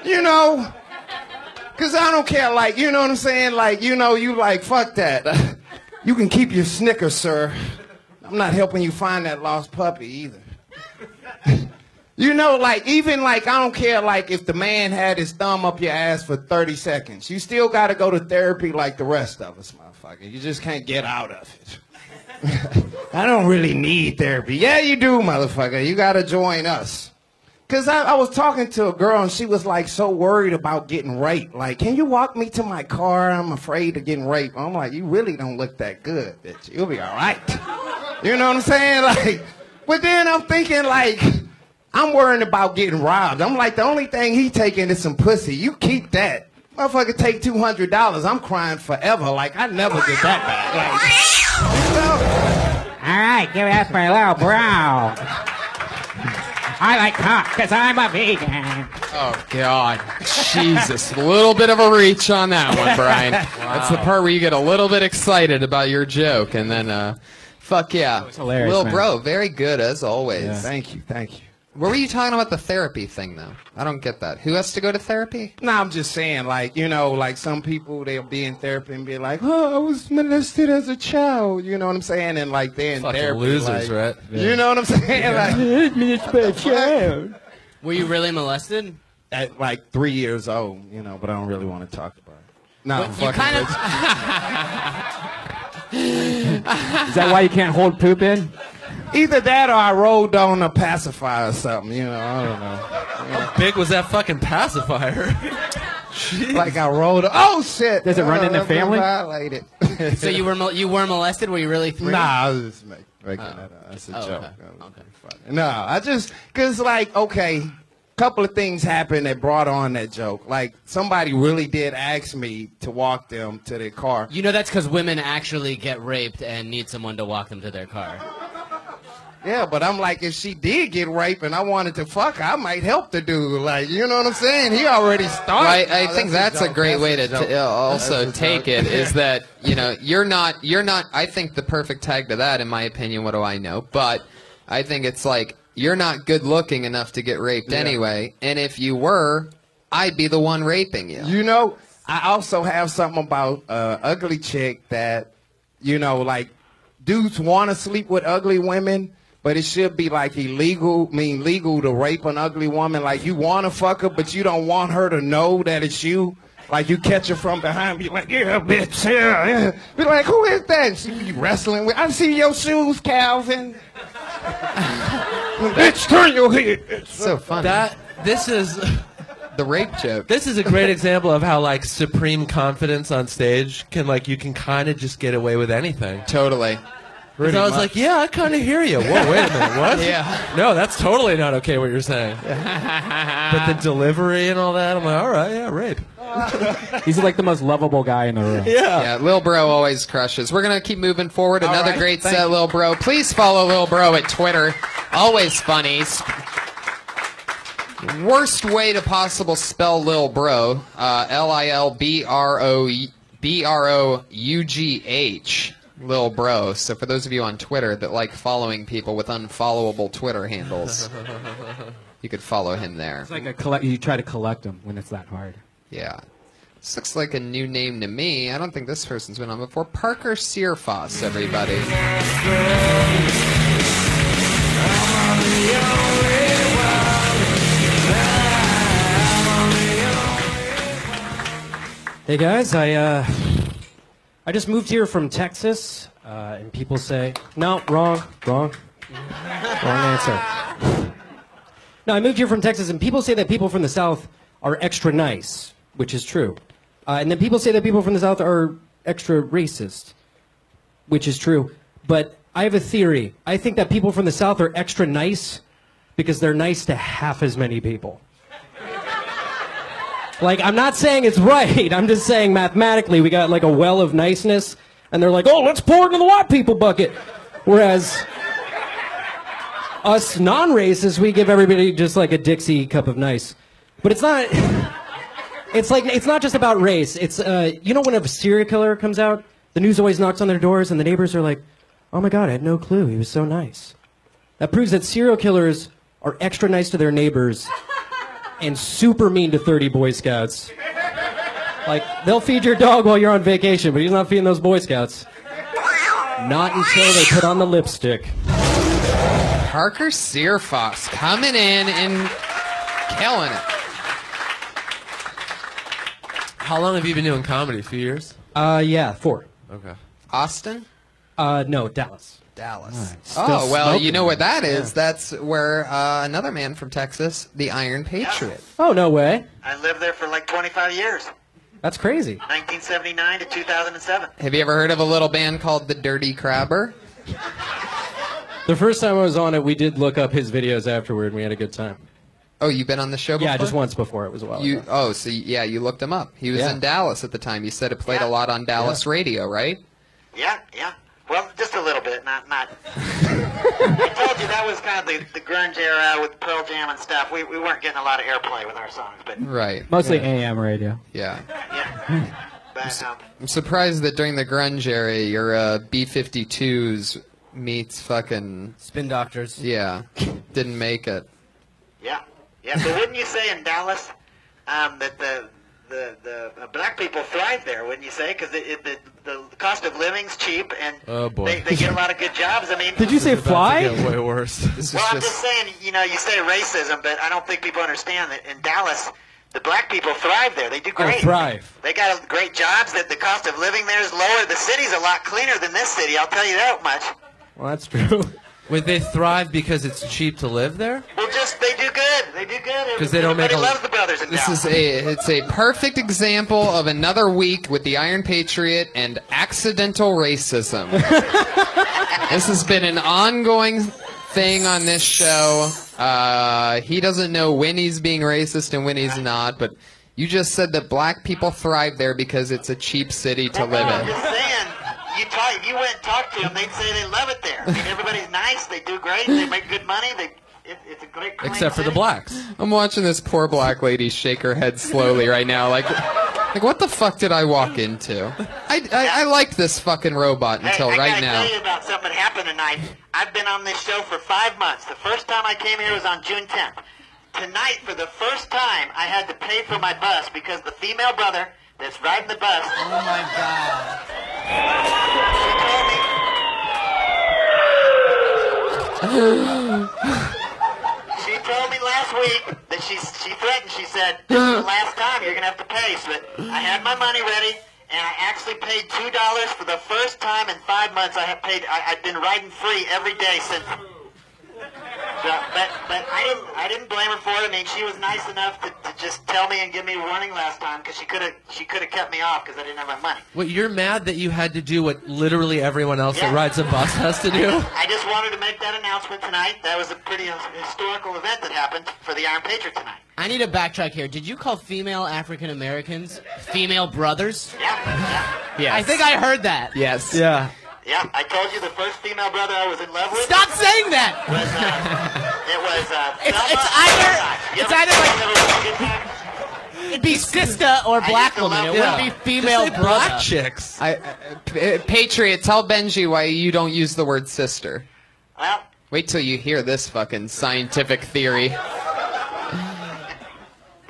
You know? Because I don't care, like, you know what I'm saying? Like, you know, you like, fuck that. You can keep your Snickers, sir. I'm not helping you find that lost puppy either. You know, like, even, like, I don't care, like, if the man had his thumb up your ass for 30 seconds. You still got to go to therapy like the rest of us, motherfucker. You just can't get out of it. I don't really need therapy. Yeah, you do, motherfucker. You got to join us. Because I was talking to a girl, and she was, like, so worried about getting raped. Like, can you walk me to my car? I'm afraid of getting raped. I'm like, you really don't look that good, bitch. You'll be all right. You know what I'm saying? Like, but then I'm thinking, like, I'm worrying about getting robbed. I'm like, the only thing he taking is some pussy. You keep that. Motherfucker take $200. I'm crying forever. Like, I never get that back. Like, you know? All right, give that for a little bro. I like cock because I'm a vegan. Oh, God. Jesus. A little bit of a reach on that one, Brian. Wow. That's the part where you get a little bit excited about your joke, and then, fuck yeah. It's hilarious, Lil man. Bro, very good as always. Yeah. Thank you, thank you. What were you talking about the therapy thing, though? I don't get that. Who has to go to therapy? No, I'm just saying, like, you know, like some people, they'll be in therapy and be like, oh, I was molested as a child. You know what I'm saying? And, like, they're in Fucking therapy. losers, like, right? You know what I'm saying? Like, Were you really molested? at, like, 3 years old, you know, but I don't really want to talk about it. No, I'm You fucking kind of. Is that why you can't hold poop in? Either that or I rolled on a pacifier or something, you know, I don't know. How big was that fucking pacifier? Like I rolled, oh shit! Does it run in the family? Violated. So you were molested? Were you really 3? Nah, I was just making that up. That's a joke. Okay. That was funny. No, I just, cause like, okay, couple of things happened that brought on that joke. Like, somebody really did ask me to walk them to their car. You know that's because women actually get raped and need someone to walk them to their car. Yeah, but I'm like, if she did get raped and I wanted to fuck her, I might help the dude. Like, you know what I'm saying? He already started. I think that's a great way to also take it, is that, you know, you're not, I think the perfect tag to that, in my opinion, what do I know? But I think it's like, you're not good looking enough to get raped anyway. And if you were, I'd be the one raping you. You know, I also have something about ugly chick that, you know, like, dudes want to sleep with ugly women, but it should be like legal to rape an ugly woman. Like, you want to fuck her, but you don't want her to know that it's you. Like, you catch her from behind, be like, yeah, bitch, yeah. Be like, who is that? She be wrestling with, I see your shoes, Calvin. Bitch, turn your head. It's so funny. This is the rape joke. This is a great example of how, like, supreme confidence on stage can, like, you can kind of just get away with anything. Totally. Because I was like, yeah, I kind of hear you. Whoa, wait a minute, what? Yeah. No, that's totally not okay what you're saying. But the delivery and all that, I'm like, all right, yeah, rape. He's like the most lovable guy in the room. Yeah, Lil Bro always crushes. We're going to keep moving forward. Another great set, Lil Bro. Please follow Lil Bro at Twitter. Always funny. Worst way to possible spell Lil Bro. Lilbrough. Lil Bro. So for those of you on Twitter that like following people with unfollowable Twitter handles, you could follow him there. It's like you try to collect them when it's that hard. Yeah. This looks like a new name to me. I don't think this person's been on before. Parker Searfoss, everybody. Hey guys, I just moved here from Texas, and people say, no, wrong answer. No, I moved here from Texas, and people say that people from the South are extra nice, which is true. And then people say that people from the South are extra racist, which is true. But I have a theory. I think that people from the South are extra nice because they're nice to half as many people. Like, I'm not saying it's right. I'm just saying mathematically we got like a well of niceness, and they're like, oh, let's pour it in the white people bucket. Whereas us non-racists, we give everybody just like a Dixie cup of nice. But it's not... It's like it's not just about race. It's you know when a serial killer comes out, the news always knocks on their doors, and the neighbors are like, "Oh my God, I had no clue. He was so nice." That proves that serial killers are extra nice to their neighbors and super mean to 30 Boy Scouts. Like they'll feed your dog while you're on vacation, but he's not feeding those Boy Scouts. Not until they put on the lipstick. Parker Searfox coming in and killing it. How long have you been doing comedy? A few years? Yeah, 4. Okay. Austin? No, Dallas. Dallas. Still Oh, well, smoking. you know where that is. That's where another man from Texas, the Iron Patriot. Oh, no way. I lived there for like 25 years. That's crazy. 1979 to 2007. Have you ever heard of a little band called the Dirty Crabber? The first time I was on it, we did look up his videos afterward, and we had a good time. Oh, you've been on the show before? Yeah, just once before. It was a while ago. Oh, so yeah, you looked him up. He was Yeah. in Dallas at the time. You said it played a lot on Dallas radio, right? Yeah. Well, just a little bit, not. I told you that was kind of the grunge era with Pearl Jam and stuff. We weren't getting a lot of airplay with our songs, but Right. Mostly AM radio. Yeah. but I'm surprised that during the grunge era, your B-52s meets fucking Spin Doctors. Yeah, didn't make it. yeah. But wouldn't you say in Dallas that the black people thrive there? Wouldn't you say? Because the cost of living's cheap and Oh, boy. they get a lot of good jobs. I mean, Did you say fly? It's about to get way worse. well, I'm just saying, you say racism, but I don't think people understand that in Dallas, the black people thrive there. They do great. thrive. They got great jobs. That the cost of living there is lower. The city's a lot cleaner than this city. I'll tell you that much. Well, that's true. Wait, they thrive because it's cheap to live there? Well, they do good. They do good. 'Cause they don't make Everybody a- loves the brothers in This Dallas. it's a perfect example of another week with the Iron Patriot and accidental racism. This has been an ongoing thing on this show. He doesn't know when he's being racist and when he's not, but you just said that black people thrive there because it's a cheap city to live I'm in. just saying. If you went and talked to them, they'd say they love it there. I mean, everybody's nice. They do great. They make good money. It's a great clean Except for the city. blacks. I'm watching this poor black lady shake her head slowly right now, like what the fuck did I walk into? I liked this fucking robot until I right gotta now. tell you about something that happened tonight. I've been on this show for 5 months. The first time I came here was on June 10th. Tonight, for the first time, I had to pay for my bus because the female brother that's riding the bus. Oh my God. She told me last week that she threatened. She said, "This is the last time you're gonna have to pay." So I had my money ready, and I actually paid $2 for the first time in 5 months. I've been riding free every day since. So, but I didn't blame her for it. I mean, she was nice enough to just tell me and give me a warning last time because she could have kept me off because I didn't have my money. Wait, you're mad that you had to do what literally everyone else that rides a bus has to do? I just wanted to make that announcement tonight. That was a pretty historical event that happened for the Iron Patriot tonight. I need to backtrack here. Did you call female African Americans female brothers? Yeah. Yes. I think I heard that. Yes. Yeah. Yeah, I told you the first female brother I was in love with. Stop saying that. It's either like it'd be sister or black woman. It wouldn't be female Just say brother. black chicks. Patriot, tell Benji why you don't use the word sister. Well, Wait till you hear this fucking scientific theory. they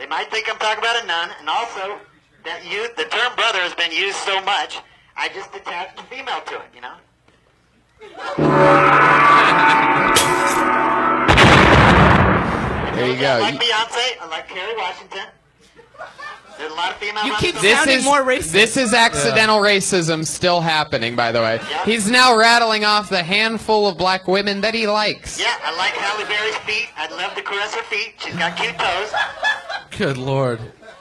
might think I'm talking about a nun, and also that the term brother has been used so much, I just attached a female to it, There you go. I like Beyonce. I like Kerry Washington. There's a lot of female. You keep This sounding is more racist. This is accidental racism still happening, by the way. Yeah. He's now rattling off the handful of black women that he likes. Yeah, I like Halle Berry's feet. I'd love to caress her feet. She's got cute toes. Good Lord.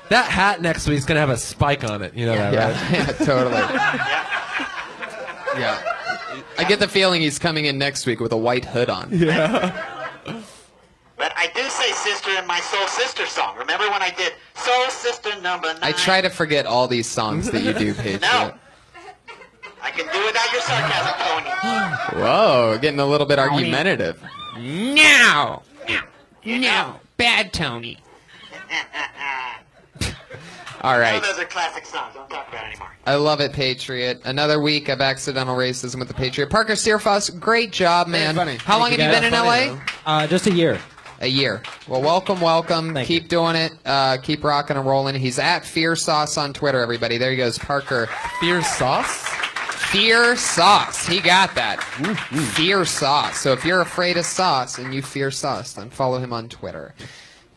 That hat next week's going to have a spike on it. You know that, right? Yeah, totally. Yeah. Yeah. I get the feeling he's coming in next week with a white hood on. Yeah. But I do say sister in my Soul Sister song. Remember when I did Soul Sister number 9? I try to forget all these songs that you do, Patriot. No. I can do without your sarcasm, Tony. Whoa, getting a little bit argumentative. No. No. Bad Tony. All right. Those are classic songs. Don't talk about it anymore. I love it, Patriot. Another week of accidental racism with the Patriot. Parker Searfoss, great job, man. funny. How long have you been in LA? Just a year. A year. Well, welcome. Keep doing it. Keep rocking and rolling. He's at Fear Sauce on Twitter, everybody. There he goes, Parker. Fear Sauce? Fear Sauce. He got that. Fear Sauce. So if you're afraid of sauce and you fear sauce, then follow him on Twitter.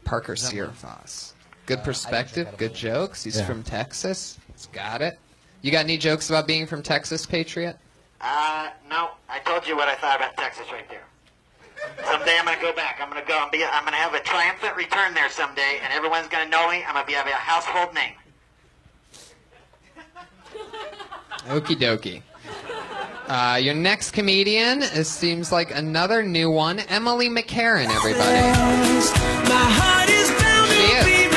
Parker Searfoss. Good perspective, good jokes. He's from Texas. He's got it. You got any jokes about being from Texas, Patriot? No. I told you what I thought about Texas right there. Someday I'm gonna go back. I'm gonna have a triumphant return there someday, and everyone's gonna know me. I'm gonna have a household name. Okie dokie. Your next comedian seems like another new one, Emily McCarran, everybody. My heart is bound She is,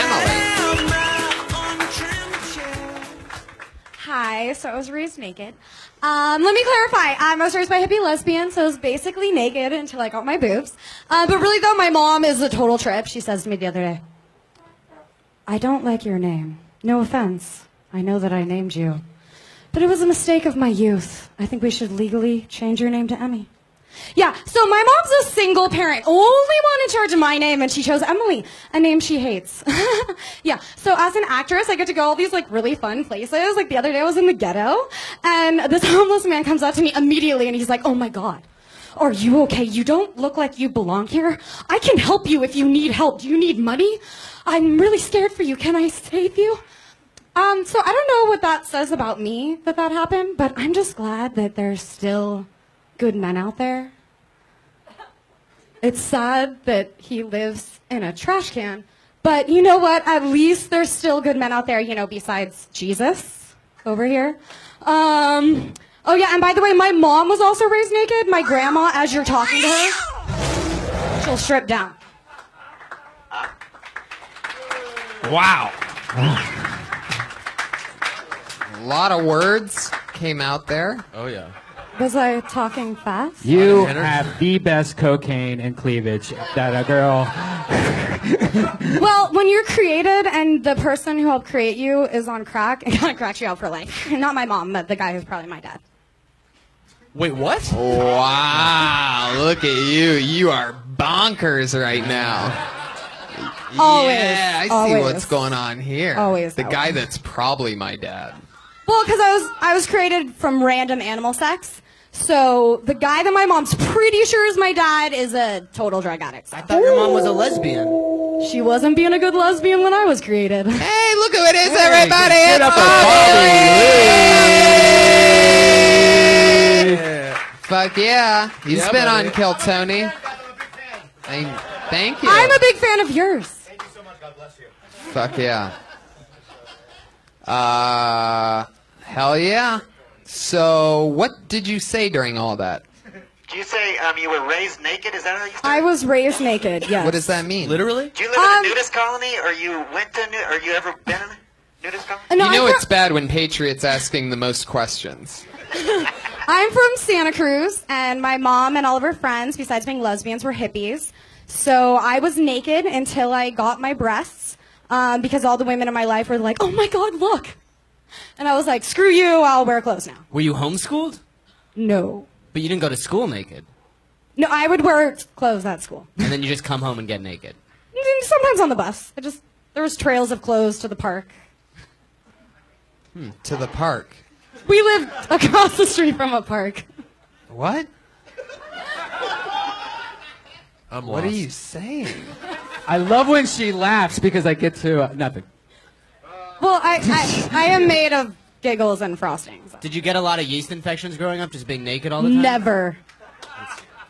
Hi, so I was raised naked. Let me clarify. I was raised by a hippie lesbian, so I was basically naked until I got my boobs. But really, though, my mom is a total trip. She says to me the other day, I don't like your name. No offense. I know that I named you. But it was a mistake of my youth. I think we should legally change your name to Emmy. Yeah, so my mom's a single parent, only one in charge of my name, and she chose Emily, a name she hates. Yeah, so as an actress, I get to go all these, like, really fun places. Like, the other day I was in the ghetto, and this homeless man comes up to me immediately, and he's like, oh my God, are you okay? You don't look like you belong here. I can help you if you need help. Do you need money? I'm really scared for you. Can I save you? So I don't know what that says about me, that happened, but I'm just glad that there's still good men out there. It's sad that he lives in a trash can, but you know what? At least there's still good men out there, you know, besides Jesus over here. Oh yeah, and by the way, my mom was also raised naked. My grandma, as you're talking to her, she'll strip down. Wow. A lot of words came out there. Oh, yeah. Was I talking fast? You have the best cocaine and cleavage that a girl. Well, when you're created and the person who helped create you is on crack, it kind of cracks you out for life. Not my mom, but the guy who's probably my dad. Wait, what? Wow, look at you. You are bonkers right now. Always. Yeah, I see always. what's going on here. Always The that guy way. that's probably my dad. Well, because I was created from random animal sex. So the guy that my mom's pretty sure is my dad is a total drug addict. I thought your mom was a lesbian. She wasn't being a good lesbian when I was created. Hey, look who it is, everybody! Get up Fuck yeah. He's Yeah, been buddy. on Kill Tony. Thank you. I'm a big fan of yours. Fuck yeah. Hell yeah. So, what did you say during all that? Did you say you were raised naked? Is that how you said? I was raised naked, yes. What does that mean? Literally? Did you live in a nudist colony, or you went to or you ever been in a nudist colony? No, You know I'm it's bad when Patriot's asking the most questions. I'm from Santa Cruz, and my mom and all of her friends, besides being lesbians, were hippies. So I was naked until I got my breasts, because all the women in my life were like, oh my God, look. And I was like, screw you, I'll wear clothes now. Were you homeschooled? No. But you didn't go to school naked. No, I would wear clothes at school. And then you just come home and get naked. Sometimes on the bus. There was trails of clothes to the park. To the park. We lived across the street from a park. What? I'm What are lost. you saying? I love when she laughs because I get to nothing. Well, I am made of giggles and frostings. Did you get a lot of yeast infections growing up just being naked all the time? Never.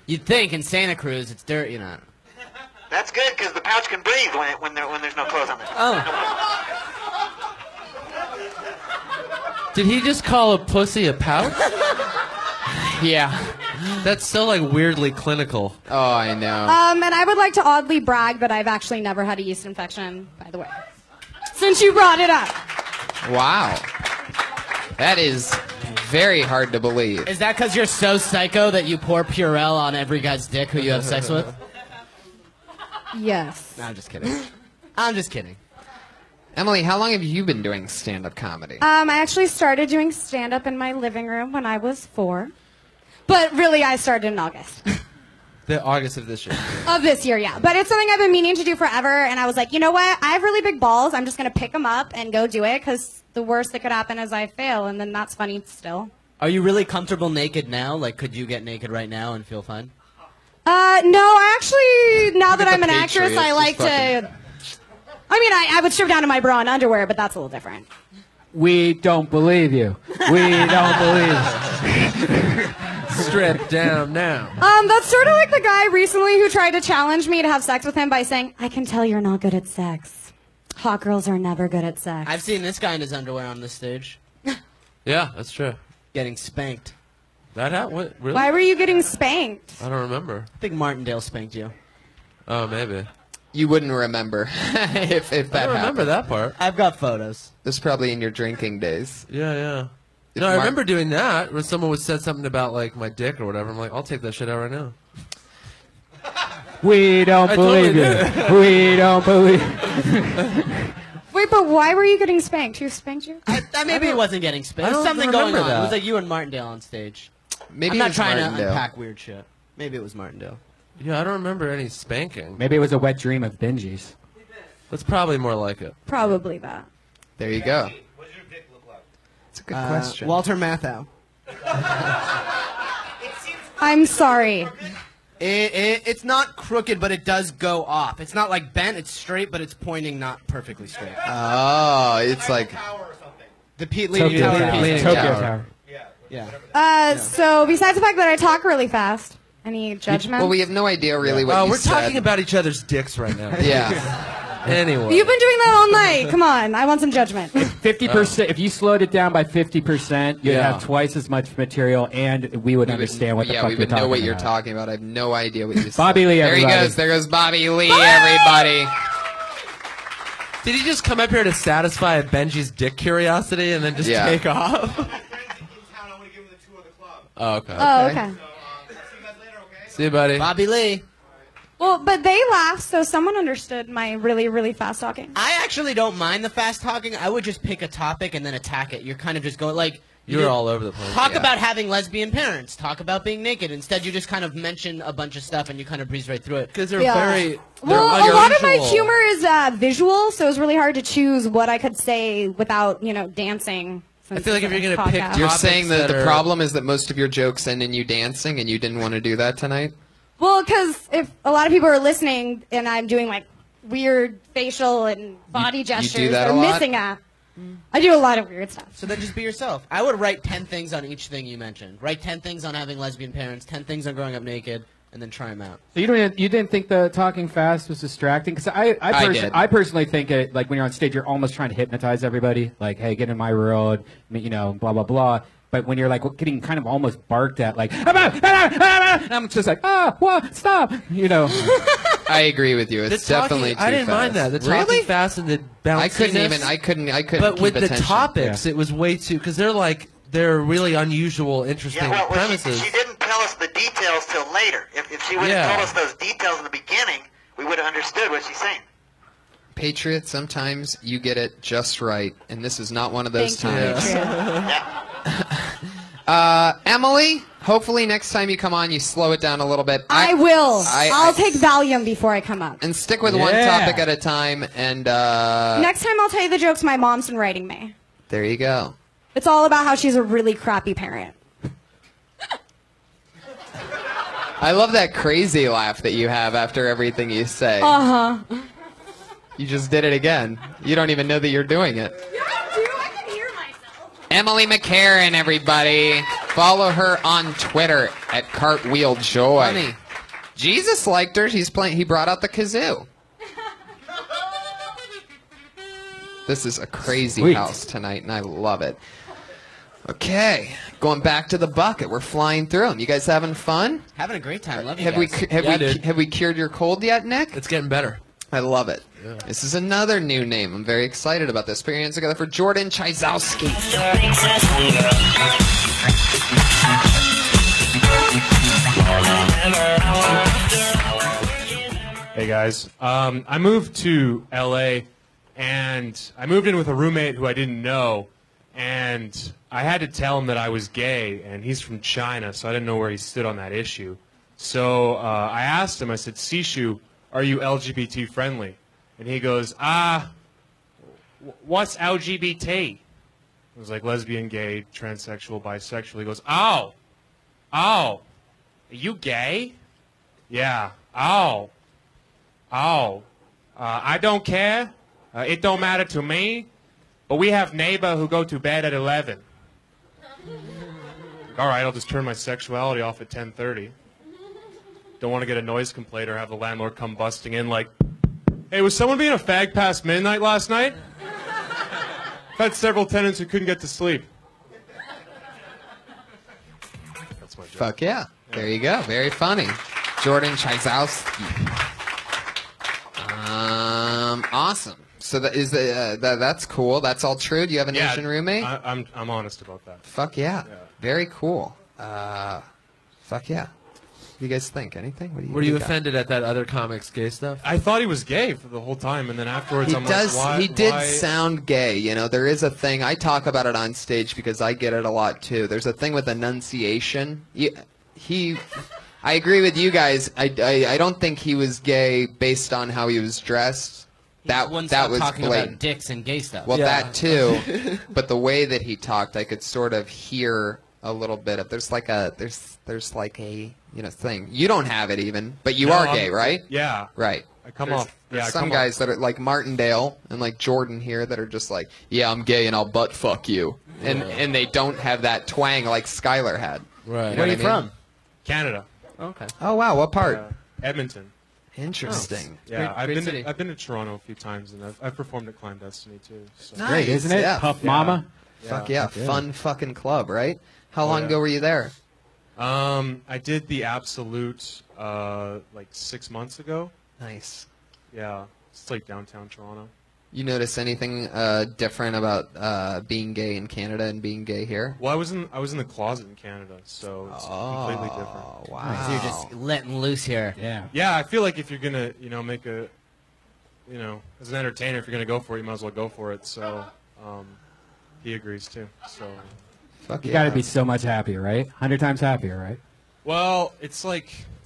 You'd think in Santa Cruz it's dirt, you know. That's good because the pouch can breathe when there's no clothes on there. Oh. Did he just call a pussy a pouch? Yeah. That's so, like, weirdly clinical. Oh, I know. And I would like to oddly brag, but I've actually never had a yeast infection, by the way. Since you brought it up. Wow. That is very hard to believe. Is that because you're so psycho that you pour Purell on every guy's dick who you have sex with? Yes. No, I'm just kidding. I'm just kidding. Emily, how long have you been doing stand-up comedy? I actually started doing stand-up in my living room when I was 4. But really, I started in August. The August of this year. Of this year, yeah. But it's something I've been meaning to do forever, and I was like, you know what? I have really big balls. I'm just going to pick them up and go do it, because the worst that could happen is I fail, and then that's funny still. Are you really comfortable naked now? Like, could you get naked right now and feel fine? No, I actually, now that at I'm the an actress, Patriots, I like just to... I mean, I would strip down to my bra and underwear, but that's a little different. We don't believe you. We don't believe you. Strip down now. That's sort of like the guy recently who tried to challenge me to have sex with him by saying, I can tell you're not good at sex. Hot girls are never good at sex. I've seen this guy in his underwear on this stage. Yeah, that's true. Getting spanked. That happened? Really? Why were you getting spanked? I don't remember. I think Martindale spanked you. Oh, maybe. You wouldn't remember if that happened. I don't remember that part. I've got photos. This is probably in your drinking days. Yeah, yeah. If No, I Mar- remember doing that when someone would said something about like my dick or whatever. I'm like, I'll take that shit out right now. We don't I believe totally you. We don't believe. Wait, but why were you getting spanked? Who spanked you? Maybe it wasn't getting spanked. I There's don't something going remember on. It was that. like you and Martindale on stage. Maybe I'm it not was trying Martindale. to unpack weird shit. Maybe it was Martindale. Yeah, I don't remember any spanking. Maybe it was a wet dream of Benji's. That's probably more like it. Probably that. There you go. What does your dick look like? It's a good question. Walter Matthau. I'm sorry. It's not crooked, but it does go off. It's not like bent, it's straight, but it's pointing not perfectly straight. Oh, it's like The Pete Tokyo Leading Tower. Tokyo Tower. Yeah. So besides the fact that I talk really fast, any judgment? well, we have no idea really what you we're said. talking about each other's dicks right now. Yeah. Anyway. You've been doing that all night. Come on, I want some judgment. 50%. If you slowed it down by 50%, you'd Yeah. have twice as much material, and we would understand what the fuck we you're would talking know what you're about. talking about. I have no idea what you said. Bobby Lee, There he everybody. goes. There goes Bobby Lee, everybody. Did he just come up here to satisfy Benji's dick curiosity and then just Yeah. take off? Oh, okay. Oh, okay. See you, buddy. Bobby Lee. Well, but they laughed, so someone understood my really, really fast talking. I actually don't mind the fast talking. I would just pick a topic and then attack it. You're kind of just going like You're all over the place. Talk Yeah. about having lesbian parents. Talk about being naked. Instead, you just kind of mention a bunch of stuff and you kind of breeze right through it. Because they're Yeah. very. Well, they're a lot of my unusual. humor is visual, so it was really hard to choose what I could say without, dancing. I feel like if you're going gonna to pick You're topics saying that that the are- problem is that most of your jokes end in you dancing, and you didn't want to do that tonight? Well, because if a lot of people are listening and I'm doing like weird facial and body you gestures, do that they're a lot? missing a. I do a lot of weird stuff. So then just be yourself. I would write 10 things on each thing you mentioned. Write 10 things on having lesbian parents, 10 things on growing up naked, and then try them out. So you didn't think the talking fast was distracting? Because did. I personally think it, like when you're on stage, you're almost trying to hypnotize everybody. Like, hey, get in my world, blah blah blah. But when you're like getting kind of almost barked at, like, and I'm just like, what? Stop, I agree with you. The It's talking- definitely too I didn't fast. mind that. The talking Really? fast and the bounciness. I couldn't But keep with the attention. topics, it was way too because they're really unusual, interesting Yeah, well, premises. she didn't tell us the details till later. If she would have Yeah. told us those details in the beginning, we would have understood what she's saying. Patriot, sometimes you get it just right, and this is not one of those Thank you, times. Yeah. Emily, hopefully next time you come on, you slow it down a little bit. I will. I'll take Valium before I come up. And stick with one Yeah. topic at a time, and Next time I'll tell you the jokes my mom's been writing me. there you go. It's all about how she's a really crappy parent. I love that crazy laugh that you have after everything you say. Uh-huh. You just did it again. You don't even know that you're doing it. Yeah, I do. I can hear myself. Emily McCarran, everybody. Follow her on Twitter at Cartwheel Joy. Funny. Jesus liked her. He brought out the kazoo. This is a crazy Sweet. house tonight, and I love it. Okay, going back to the bucket. We're flying through them. You guys having fun? Having a great time. Love you Have we guys. have we cured your cold yet, Nick? It's getting better. I love it. This is another new name. I'm very excited about this. Put your hands together for Jordan Chizowski. Hey guys, I moved to LA And I moved in with a roommate who I didn't know, and I had to tell him that I was gay, and he's from China, so I didn't know where he stood on that issue. So I asked him, I said, Sishu, are you LGBT friendly? And he goes, what's LGBT? I was like, lesbian, gay, transsexual, bisexual. He goes, oh, are you gay? Yeah, I don't care. It don't matter to me. But we have neighbor who go to bed at 11. All right, I'll just turn my sexuality off at 10:30. Don't want to get a noise complaint or have the landlord come busting in like, hey, was someone being a fag past midnight last night? I've had several tenants who couldn't get to sleep. That's my joke. Fuck yeah. There you go. Very funny. Jordan Chizowski. Awesome. So that's cool. That's all true. Do you have an Asian roommate? I'm honest about that. Fuck yeah. Very cool. Fuck yeah. What do you guys think? Anything? What do Were you think offended at that other comic's gay stuff? I thought he was gay for the whole time, and then afterwards I'm like, why? He did sound gay. You know, there is a thing. I talk about it on stage because I get it a lot too. There's a thing with enunciation. I agree with you guys. I don't think he was gay based on how he was dressed. That was talking blatant. about dicks and gay stuff. Well, that too. But the way that he talked, I could sort of hear a little bit of. There's like a thing. You don't have it even, but you are gay, right? Yeah. Right. I come There's off. Yeah. some guys that are like Martindale and like Jordan here that are just like, yeah, I'm gay and I'll butt fuck you, and they don't have that twang like Skylar had. Right. You know Where are you what I mean? from? Canada. Okay. Oh wow, what part? Edmonton. Interesting. Yeah, Great city. I've been to Toronto a few times, and I've performed at Clandestiny too. So. Nice. Great, isn't it? Yeah. Puff Mama. Fuck yeah, fun fucking club, right? How long ago were you there? I did the Absolute like 6 months ago. Nice. Yeah, it's like downtown Toronto. You notice anything different about being gay in Canada and being gay here? Well, I was in the closet in Canada, so it's completely different. Wow. So you're just letting loose here. Yeah. Yeah, I feel like if you're gonna, make a, as an entertainer, if you're gonna go for it, you might as well go for it. So, he agrees too. So. Fuck You yeah. got to be so much happier, right? 100 times happier, right? Well, it's a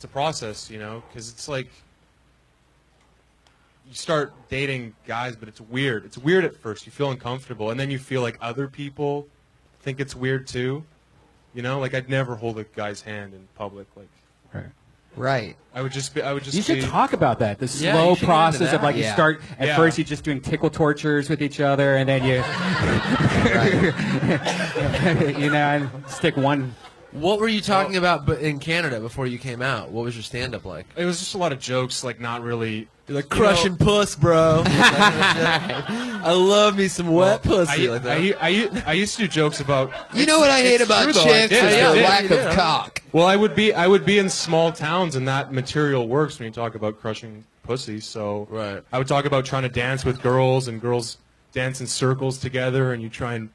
process, because it's like you start dating guys, but it's weird. It's weird at first. You feel uncomfortable, and then you feel like other people think it's weird too. Like I'd never hold a guy's hand in public. Like, Right. I would just. You should talk about that. The Yeah, slow you should get into process of that. you start at first you're just doing tickle tortures with each other, and then you, and stick one. What were you talking about in Canada before you came out? What was your stand-up like? It was just a lot of jokes, like not really. You're like crushing puss, bro. I love me some wet pussy. I used to do jokes about. You know what I hate about true, though, chicks is I their did. lack of cock. Well, I would be in small towns, and that material works when you talk about crushing pussy. So I would talk about trying to dance with girls, and girls dance in circles together, and you try and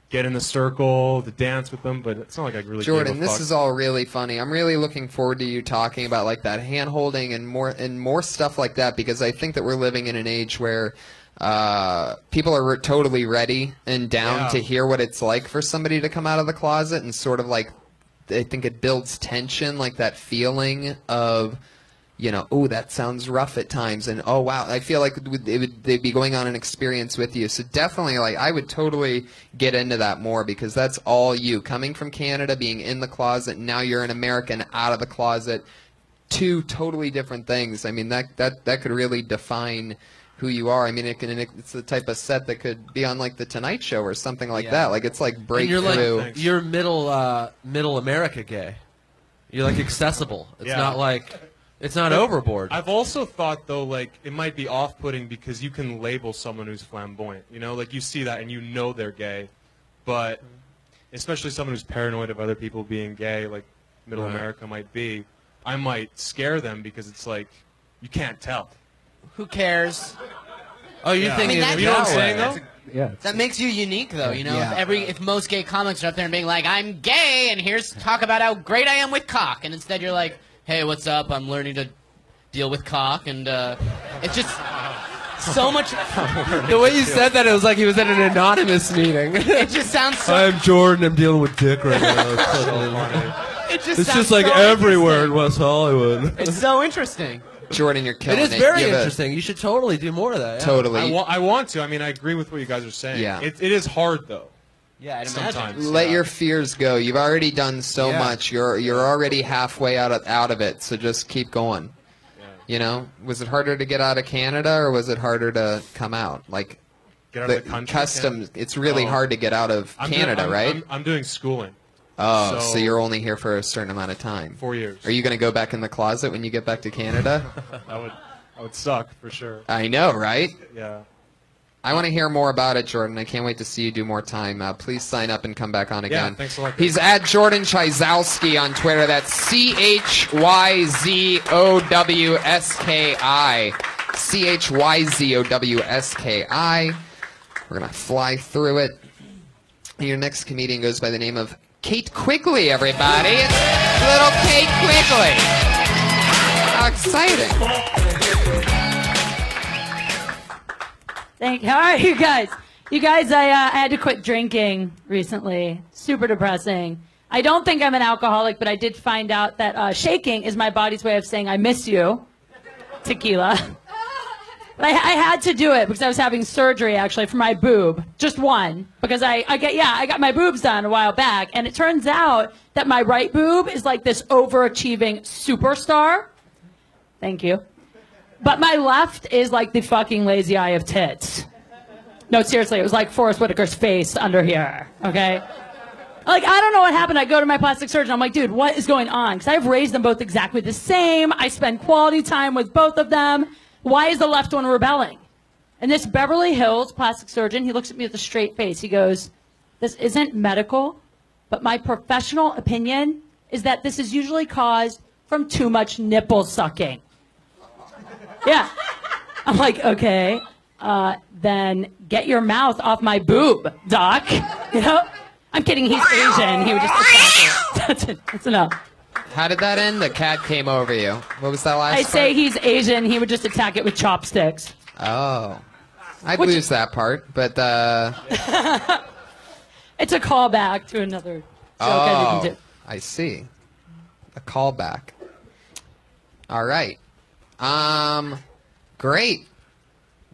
get in the circle to dance with them. But it's not like I really. Jordan, gave a this fuck. is all really funny. I'm really looking forward to you talking about like that hand holding and more stuff like that, because I think that we're living in an age where people are totally ready and down to hear what it's like for somebody to come out of the closet, and sort of like I think it builds tension, like that feeling of, oh, that sounds rough at times, and oh wow, I feel like they'd be going on an experience with you. So definitely, like, I would totally get into that more, because that's all you, coming from Canada, being in the closet, and now you're an American out of the closet. Two totally different things. I mean, that could really define who you are. I mean, it's the type of set that could be on like the Tonight Show or something like that. Like, it's like breakthrough. You're middle America gay. You're like accessible. It's not like. It's not overboard. I've also thought, though, like, it might be off-putting because you can label someone who's flamboyant. Like, you see that and you know they're gay. But especially someone who's paranoid of other people being gay, like Middle America might be, I might scare them because it's like, you can't tell. Who cares? Oh, you're thinking you know what I'm saying, though? Yeah. That makes you unique, though. If most gay comics are up there and being like, "I'm gay," and here's talk about how great I am with cock, and instead you're like, "Hey, what's up? I'm learning to deal with cock," and it's just So much. The way you said that, it was like he was at an anonymous meeting. It just sounds so. I'm Jordan. I'm dealing with dick right now. It just It's sounds just like so everywhere in West Hollywood. It's so interesting. Jordan, you're killing It it. is very You have a- interesting. You should totally do more of that. Yeah. Totally. I want to. I mean, I agree with what you guys are saying. Yeah. It is hard though. Yeah, I'd Sometimes. imagine. Let your fears go. You've already done so much. You're already halfway out of it. So just keep going. You know, was it harder to get out of Canada or was it harder to come out? Like, Get out of the country, customs. Canada? It's really hard to get out of Canada, right? I'm doing schooling. Oh, so you're only here for a certain amount of time. 4 years. Are you going to go back in the closet when you get back to Canada? That would suck for sure. I know, right? Yeah. I want to hear more about it, Jordan. I can't wait to see you do more time. Please sign up and come back on again. Yeah, thanks a lot. He's at Jordan Chyzowski on Twitter. That's ChyzOwski. ChyzOwski. We're going to fly through it. Your next comedian goes by the name of Kate Quigley, everybody. It's little Kate Quigley. How exciting. How are you guys? You guys, I had to quit drinking recently. Super depressing. I don't think I'm an alcoholic, but I did find out that shaking is my body's way of saying I miss you. Tequila. But I had to do it because I was having surgery actually for my boob, just one, because I got my boobs done a while back, and it turns out that my right boob is like this overachieving superstar. Thank you. But my left is like the fucking lazy eye of tits. No, seriously, it was like Forrest Whitaker's face under here, okay? Like, I don't know what happened. I go to my plastic surgeon. I'm like, dude, what is going on? Because I've raised them both exactly the same. I spend quality time with both of them. Why is the left one rebelling? And this Beverly Hills plastic surgeon, he looks at me with a straight face. He goes, this isn't medical, but my professional opinion is that this is usually caused from too much nipple sucking. Yeah. I'm like, okay, then get your mouth off my boob, doc. You know? I'm kidding, he's Asian. He would just attack it. That's it. That's enough. How did that end? The cat came over you. What was that last I say part? he's Asian. He would just attack it with chopsticks. Oh. I'd lose that part, but... It's a callback to another joke I didn't do. I see. A callback. All right. Great.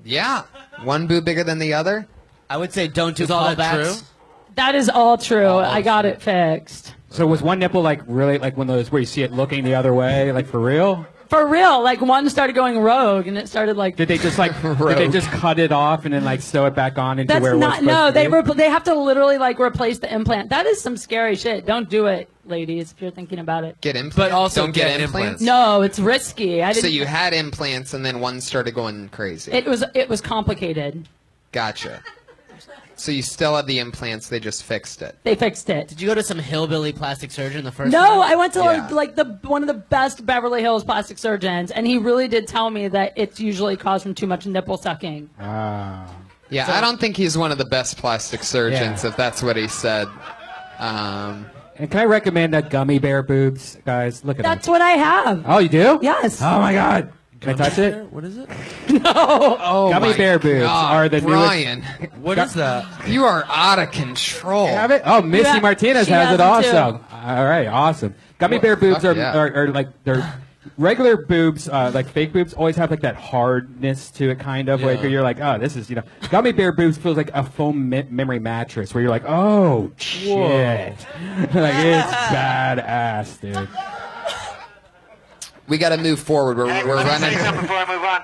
Yeah. One boob bigger than the other? I would say don't do Is all that callbacks. true? That is all true. I got it fixed. So was one nipple like really like one of those where you see it looking the other way, like for real? For real, like one started going rogue, and it started like. Did they just like did they just cut it off and then like sew it back on into That's where it was not. supposed No, to be? they have to literally like replace the implant. That is some scary shit. Don't do it, ladies, if you're thinking about it. Get implants? But also Don't get get implants? No, it's risky. I didn't. So you had implants and then one started going crazy. It was complicated. Gotcha. So you still have the implants, they just fixed it. They fixed it. Did you go to some hillbilly plastic surgeon the first No, time? I went to Yeah. like one of the best Beverly Hills plastic surgeons, and he really did tell me that it's usually caused from too much nipple sucking. Ah. Yeah, I don't think he's one of the best plastic surgeons, if that's what he said. And can I recommend that gummy bear boobs, guys? Look at them. That's what I have. Oh, you do? Yes. Oh my God. Can I touch it? What is it? No. Oh Gummy my bear boobs God, are the Brian. What is that? You are out of control. You have it? Oh, Missy Yeah, Martinez she has it has it too. also. All right, awesome. Gummy bear boobs fuck yeah. are like they're regular boobs, like fake boobs, always have like that hardness to it, kind of. Like Yeah. you're like, oh, this is Gummy bear boobs feels like a foam memory mattress where you're like, oh shit, like it's badass, dude. We got to move forward. We're Let me running. say something before I move on.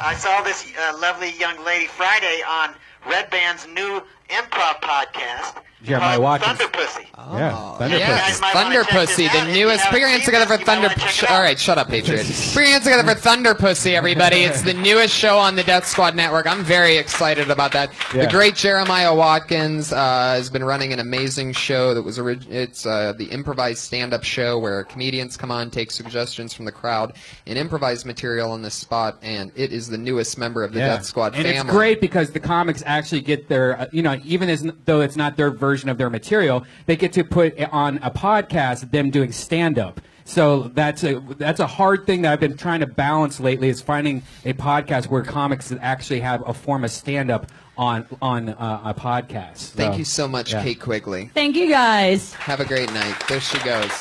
I saw this lovely young lady Friday on Red Band's new improv podcast Jeremiah called Watkins. Thunder Pussy. Yeah, Thunder Yes, Pussy. might wanna Thunder check Pussy, this out. the If you newest. Put haven't your hands seen together for this, you might Thunder. wanna check it All out. right, shut up, Patriot. Put your hands together for Thunder Pussy, everybody. It's the newest show on the Death Squad Network. I'm very excited about that. Yeah. The great Jeremiah Watkins has been running an amazing show that was it's the improvised stand-up show where comedians come on, take suggestions from the crowd, and improvise material on the spot. And it is the newest member of the Death Squad and family. it's great because the comics actually get their, even though it's not their version of their material, they get to put on a podcast them doing stand-up. So that's a hard thing that I've been trying to balance lately, is finding a podcast where comics actually have a form of stand-up on a podcast. Thank you so much, yeah. Kate Quigley. Thank you guys. Have a great night. There she goes.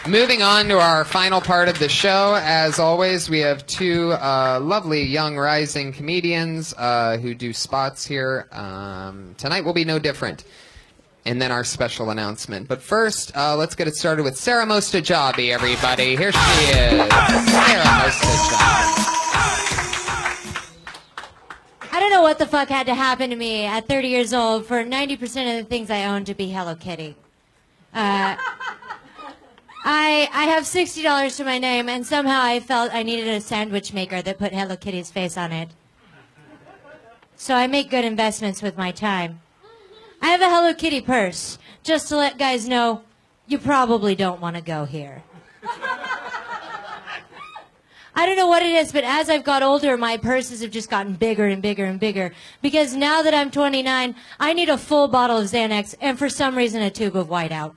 Moving on to our final part of the show. As always, we have two lovely young rising comedians who do spots here. Tonight will be no different. And then our special announcement. But first, let's get it started with Sarah Mostajabi, everybody. Here she is. Sarah Mostajabi. I don't know what the fuck had to happen to me at 30 years old for 90% of the things I own to be Hello Kitty. I have $60 to my name, and somehow I felt I needed a sandwich maker that put Hello Kitty's face on it. So I make good investments with my time. I have a Hello Kitty purse, just to let guys know you probably don't want to go here. I don't know what it is, but as I've got older, my purses have just gotten bigger and bigger and bigger. Because now that I'm 29, I need a full bottle of Xanax, and for some reason a tube of Whiteout.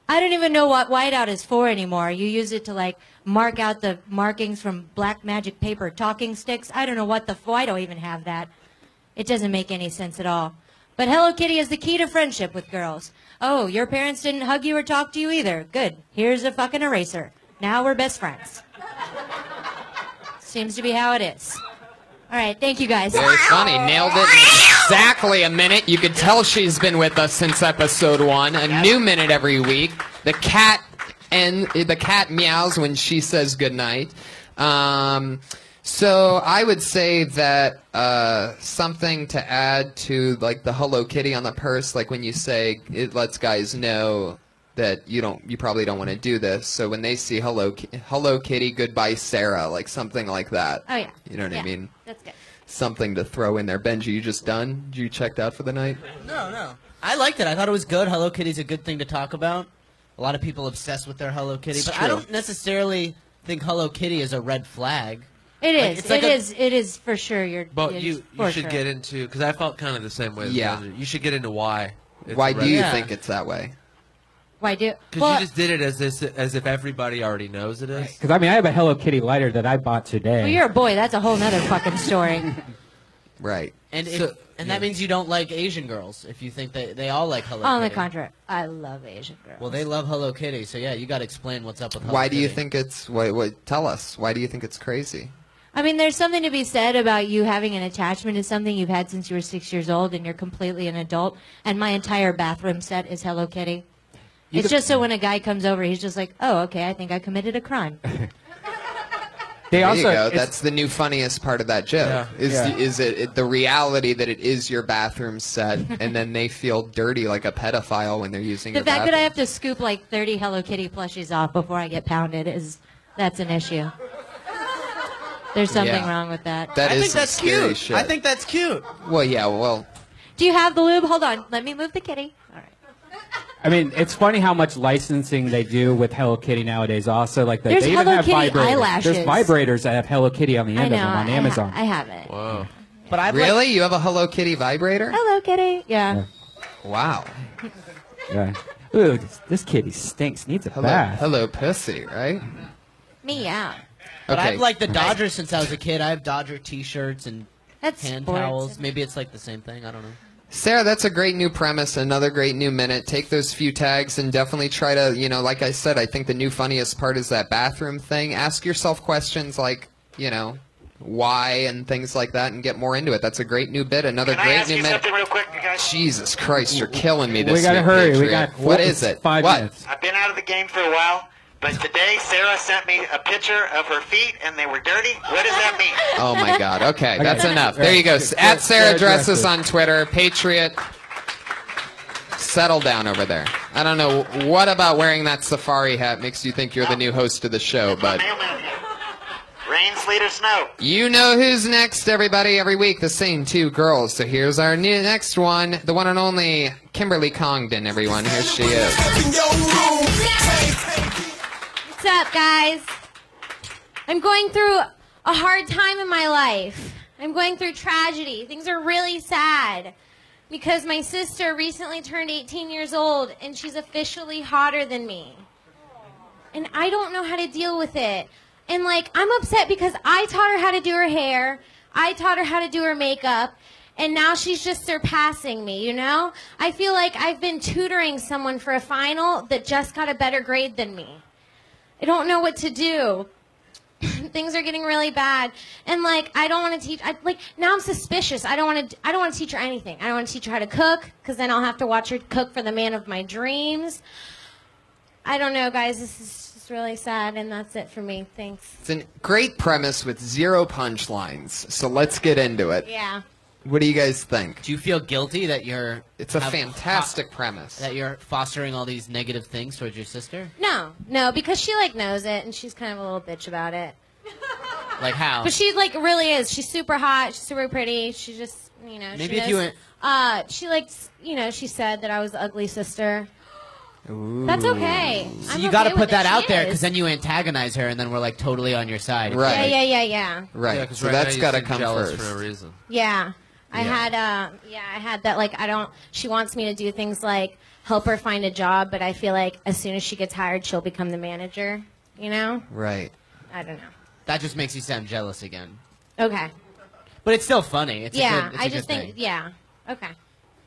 I don't even know what Whiteout is for anymore. You use it to, like, mark out the markings from black magic paper talking sticks. I don't know what I don't even have that. It doesn't make any sense at all. But Hello Kitty is the key to friendship with girls. Oh, your parents didn't hug you or talk to you either. Good. Here's a fucking eraser. Now we're best friends. Seems to be how it is. All right, thank you guys. Very funny. Nailed it in exactly a minute. You could tell she's been with us since episode 1. A new minute every week. The cat meows when she says goodnight. So I would say that something to add to, like, the Hello Kitty on the purse, like when you say it lets guys know that you probably don't want to do this. So when they see Hello Kitty, goodbye Sarah, like something like that. Oh yeah. You know what I mean? That's good. Something to throw in there. Benji, you just done? You checked out for the night? No. I liked it. I thought it was good. Hello Kitty's a good thing to talk about. A lot of people obsessed with their Hello Kitty, It's but true. I don't necessarily think Hello Kitty is a red flag. It Like, is. it's like It is for sure. But it you is for should sure. get into, because I felt kind of the same way. As Yeah. Benji. You should get into why. it's Why a do red you flag. think it's that way? Why do? Because Well, you just did it as if everybody already knows it is. Because, I mean, I have a Hello Kitty lighter that I bought today. well, you're a boy. That's a whole nother fucking story. Right. And So- that means you don't like Asian girls if you think that they all like Hello On the Kitty. contrary, I love Asian girls. Well, they love Hello Kitty, so yeah, you got to explain what's up with Hello Why Kitty. do you think it's... tell us. Why do you think it's crazy? I mean, there's something to be said about you having an attachment to something you've had since you were 6 years old, and you're completely an adult. And my entire bathroom set is Hello Kitty. It's just so when a guy comes over, he's just like, "Oh, okay, I think I committed a crime." There you go. That's the new funniest part of that joke. Yeah. Is it the reality that it is your bathroom set, and then they feel dirty like a pedophile when they're using The your fact that I bathroom? have to scoop like 30 Hello Kitty plushies off before I get pounded that's an issue. There's something Yeah. wrong with that. That I is think some that's scary cute. shit. I think that's cute. Well, yeah. Well, Do you have the lube? Hold on. Let me move the kitty. All right. I mean, it's funny how much licensing they do with Hello Kitty nowadays. Also, like There's they even Hello have Kitty vibrators. eyelashes. There's vibrators that have Hello Kitty on the I end know. of them on Amazon. I have it. Whoa. But I've really? You have a Hello Kitty vibrator? Hello Kitty. Yeah. Wow. Yeah. Ooh, this kitty stinks. Needs a bath. Hello, pussy, right? Meow. But Okay. I've liked the Dodgers since I was a kid. I have Dodger T-shirts and That's hand sports. towels. Maybe it's like the same thing. I don't know. Sarah, that's a great new premise, another great new minute. Take those few tags and definitely try to, like I said, I think the new funniest part is that bathroom thing. Ask yourself questions like, why and things like that and get more into it. That's a great new bit, another Can I great ask new you minute. something real quick, you guys? Jesus Christ, you're killing me this We gotta week, hurry. We Patriot. got What is it? 5 What? minutes. I've been out of the game for a while, but today Sarah sent me a picture of her feet, and they were dirty. What does that mean? Oh my God. Okay, Okay. that's enough. There you go. Sarah At Sarah Dresses Dresses. on Twitter. Patriot. Settle down over there. I don't know what about wearing that safari hat makes you think you're the new host of the show, but Mailman here. Rain, sleet, or snow. you know who's next, everybody. Every week, the same two girls. So here's our next one, the one and only Kimberly Congdon, everyone. Here she is. What's up, guys? I'm going through a hard time in my life. I'm going through tragedy. Things are really sad because my sister recently turned 18 years old and she's officially hotter than me. and I don't know how to deal with it. And, like, I'm upset because I taught her how to do her hair. I taught her how to do her makeup. And now she's just surpassing me, you know? I feel like I've been tutoring someone for a final that just got a better grade than me. I don't know what to do. Things are getting really bad. And, like, I don't want to teach. Now I'm suspicious. I don't want to teach her anything. I don't want to teach her how to cook because then I'll have to watch her cook for the man of my dreams. I don't know, guys. This is really sad, and that's it for me. Thanks. It's a great premise with 0 punchlines, so let's get into it. Yeah. What do you guys think? Do you feel guilty that you're... It's a fantastic premise. That you're fostering all these negative things towards your sister? No, because she, like, knows it, and she's kind of a little bitch about it. Like how? But she, like, really is. She's super hot. She's super pretty. She just, you know, Maybe she if you knows. went... She, like, you know, she said that I was the ugly sister. Ooh. That's okay. So I'm you got to okay put with that it. out She there is. because then you antagonize her and then we're like totally on your side. Right. Yeah. Right. Yeah, 'cause So right that's now you got to seem come jealous first. for a reason. Yeah. I Yeah. had that, like, she wants me to do things like help her find a job, but I feel like as soon as she gets hired, she'll become the manager, you know? Right. I don't know. That just makes you sound jealous again. Okay. But it's still funny. It's Yeah, a good, I it's a just good think, thing. yeah. Okay.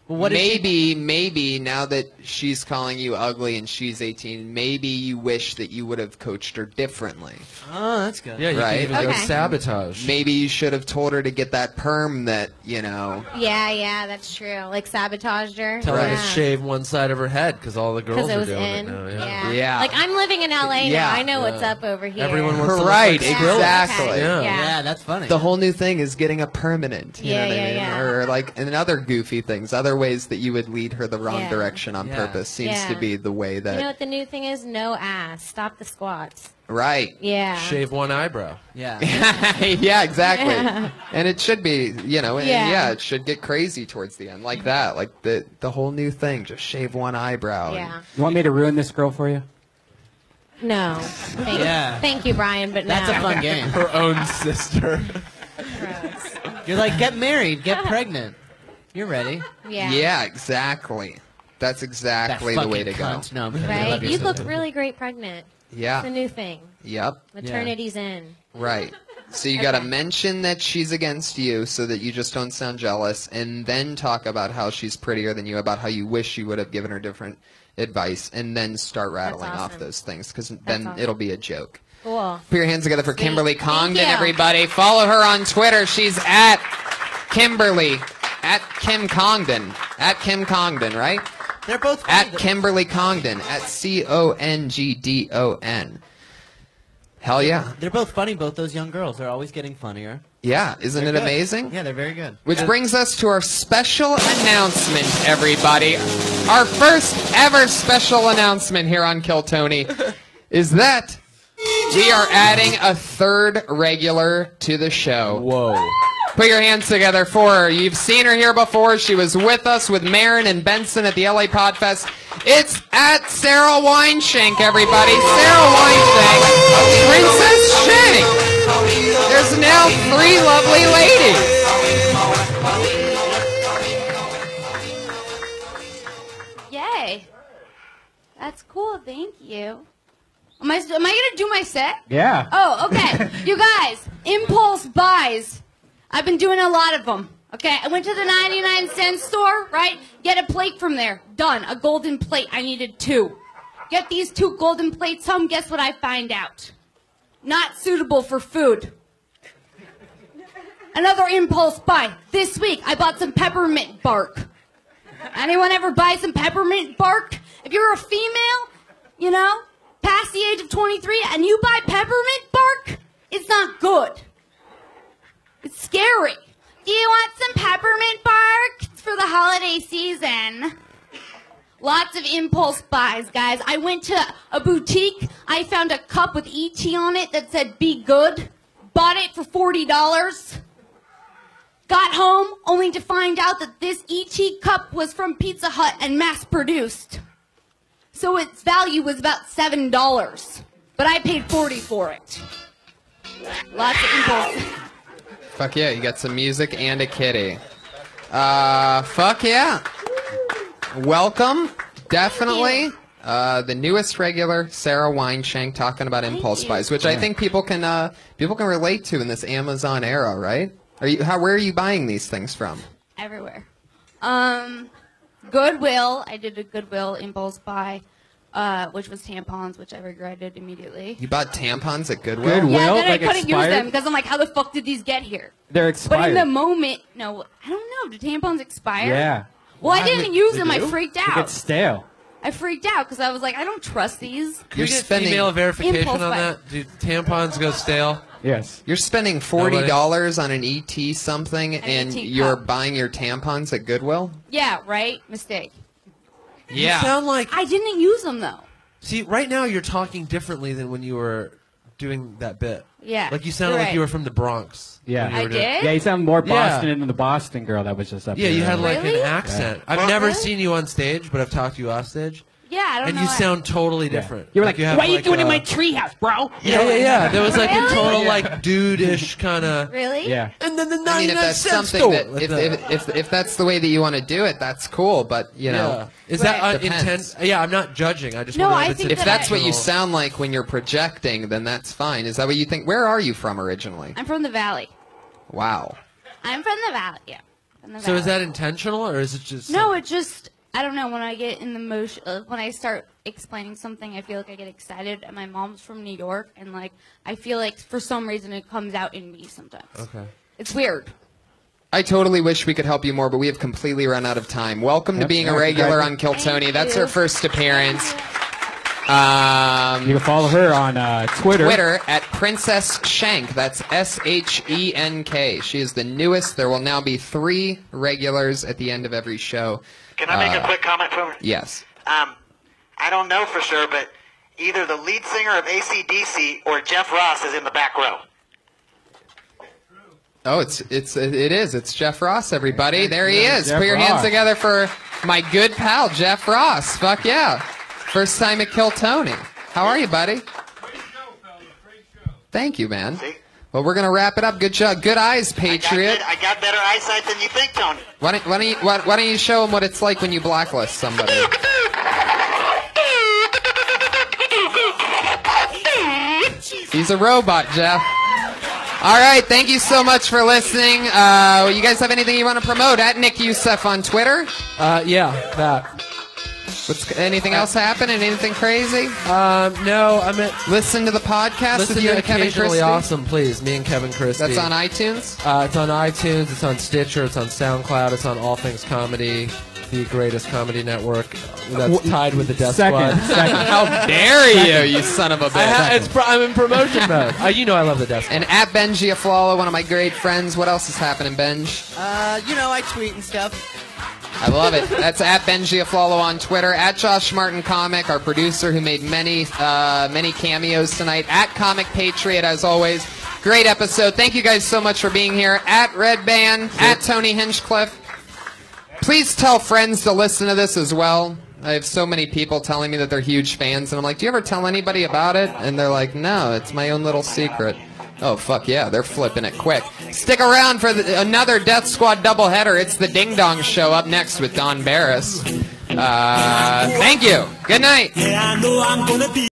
Well, what did she- maybe now that she's calling you ugly and she's 18, maybe you wish that you would have coached her differently. Oh, that's good. Yeah, you right? can even go sabotage. Maybe you should have told her to get that perm that, you know. Yeah, that's true. Like, sabotaged her. Tell her Yeah. to shave one side of her head because all the girls Because it are was doing in. it now. Yeah. Yeah. Like, I'm living in LA Yeah. now. I know what's up over here. Everyone wants to look Right, like Skrillex. exactly. Okay. Yeah. Yeah. that's funny. The whole new thing is getting a permanent. You know what I mean? Yeah. Or like and other goofy things, other ways that you would lead her the wrong Yeah. direction on Yeah. purpose seems Yeah. to be the way that. You know what the new thing is? No ass. Stop the squats. Right. Yeah. Shave one eyebrow. Yeah. Yeah, exactly. Yeah. And it should be, you know, and Yeah. yeah, it should get crazy towards the end, like that, like the whole new thing, just shave one eyebrow. Yeah. You want me to ruin this girl for you? No. Thank you, Brian, but That's no. a fun game. Her own sister. You're like, get married, get pregnant. You're ready. Yeah. Yeah, exactly. That's exactly the way to go. cunt. No, I'm kidding. I Right? love your You look sister. really great pregnant. Yeah. It's a new thing. Yep. Maternity's in. Right. So you got to mention that she's against you so that you just don't sound jealous, and then talk about how she's prettier than you, about how you wish you would have given her different advice, and then start rattling off awesome. those things, because then awesome. it'll be a joke. Cool. Put your hands together for Sweet. Kimberly Thank Congdon, you. everybody. Follow her on Twitter. She's at Kimberly, at Kim Congdon, right? They're both at Kimberly Congdon, at Congdon. Hell yeah. They're both funny, both those young girls. They're always getting funnier. Yeah, isn't They're it good. amazing? Yeah, they're very good. Which brings us to our special announcement, everybody. Our first ever special announcement here on Kill Tony is that we are adding a third regular to the show. Whoa. Put your hands together for her. You've seen her here before. She was with us with Marin and Benson at the LA Podfest. It's at Sarah Wineshank, everybody. Sarah Wineshank, Princess Shank. There's now 3 lovely ladies. Yay. That's cool. Thank you. Am I gonna do my set? Yeah. Oh, okay. You guys, impulse buys. I've been doing a lot of them. Okay, I went to the 99-cent store, right? Get a plate from there. Done. A golden plate. I needed 2. Get these 2 golden plates home. Guess what I find out? Not suitable for food. Another impulse buy. This week, I bought some peppermint bark. Anyone ever buy some peppermint bark? If you're a female, you know, past the age of 23, and you buy peppermint bark, it's not good. It's scary. Do you want some peppermint bark? It's for the holiday season. Lots of impulse buys, guys. I went to a boutique. I found a cup with ET on it that said "Be Good." Bought it for $40. Got home only to find out that this ET cup was from Pizza Hut and mass-produced. So its value was about $7. But I paid $40 for it. Lots of impulse. Fuck yeah, you got some music and a kitty. Fuck yeah. Welcome, definitely. The newest regular, Sarah Wineshank, talking about impulse buys, which I think people can relate to in this Amazon era, right? Where are you buying these things from? Everywhere. Goodwill. I did a Goodwill impulse buy, which was tampons, which I regretted immediately. You bought tampons at Goodwill? Yeah, then like I couldn't expired? use them because I'm like, how the fuck did these get here? They're But in expired. the moment, no, I don't know. Do tampons expire? Yeah. Well, I didn't use them. I do? freaked They out. get stale. I freaked out because I was like, I don't trust these. Can we get email verification Impulse on buy. that? Do tampons go stale? Yes. You're spending $40 on an ET something, and ET you're cup. buying your tampons at Goodwill? Yeah, right? Mistake. You sound like... I didn't use them, though. See, right now you're talking differently than when you were doing that bit. Yeah, Like you sounded you're like right. you were from the Bronx. Yeah. when you were doing- Yeah, you sound more Yeah. Boston than the Boston girl that was just up Yeah, there. you had like Really? an accent. I've never seen you on stage, but I've talked to you off stage. Yeah, I don't And know. you why. sound totally different. You were like, you have, what are you like, doing in my treehouse, bro? Yeah. There was like a Really? total like dude-ish kind of. Really? Yeah. And then the I 99 mean, if that's cent something store. that if that's the way that you want to do it, that's cool. But you know, Yeah. Is that depends. intense? Yeah, I'm not judging. I just No, want to I know if think it's If that's what you intentional. sound like when you're projecting, then that's fine. Is that what you think? Where are you from originally? I'm from the Valley. Wow. I'm from the Valley, yeah. From the So is Valley. that intentional or is it just? No, it just, I don't know, when I get in the motion, when I start explaining something, I feel like I get excited. And my mom's from New York, and like, I feel like for some reason it comes out in me sometimes. Okay. It's weird. I totally wish we could help you more, but we have completely run out of time. Welcome to Yep, being a yeah, regular exactly. on Kill Tony. Thank That's you. her first appearance. You can follow her on Twitter. Twitter at Princess Shank. That's SHENK. She is the newest. There will now be 3 regulars at the end of every show. Can I make a quick comment for her? Yes. I don't know for sure, but either the lead singer of AC/DC or Jeff Ross is in the back row. Oh, it is. It's Jeff Ross, everybody. There he is. Jeff Put your hands Ross. together for my good pal, Jeff Ross. Fuck yeah. First time at Kill Tony. How are you, buddy? Thank you, man. See? Well, we're gonna wrap it up. Good job. Good eyes, Patriot. I got better eyesight than you think, Tony. Why don't you show him what it's like when you blacklist somebody? He's a robot, Jeff. All right, thank you so much for listening. You guys have anything you want to promote? At Nick Youssef on Twitter. Yeah, that. Anything else happen? Anything crazy? No, I mean, listen to the podcast listen with you to and Kevin Occasionally Christie. Awesome, please. Me and Kevin Christie. That's on iTunes. It's on iTunes. It's on Stitcher. It's on SoundCloud. It's on All Things Comedy, the greatest comedy network. That's tied with the Death Squad. Second. How dare you son of a bitch! I'm in promotion mode. You know I love the Death Squad. And at Benji Aflalo, one of my great friends. What else is happening, Benj? You know, I tweet and stuff. I love it. That's at Benji Aflalo on Twitter. At Josh Martin Comic, our producer who made many cameos tonight. At Comic Patriot, as always. Great episode. Thank you guys so much for being here. At Red Band. At Tony Hinchcliffe. Please tell friends to listen to this as well. I have so many people telling me that they're huge fans, and I'm like, do you ever tell anybody about it? And they're like, no, it's my own little secret. Oh, fuck yeah, they're flipping it quick. Stick around for another Death Squad doubleheader. It's the Ding Dong Show up next with Don Barris. Thank you. Good night. Yeah, I know I'm gonna be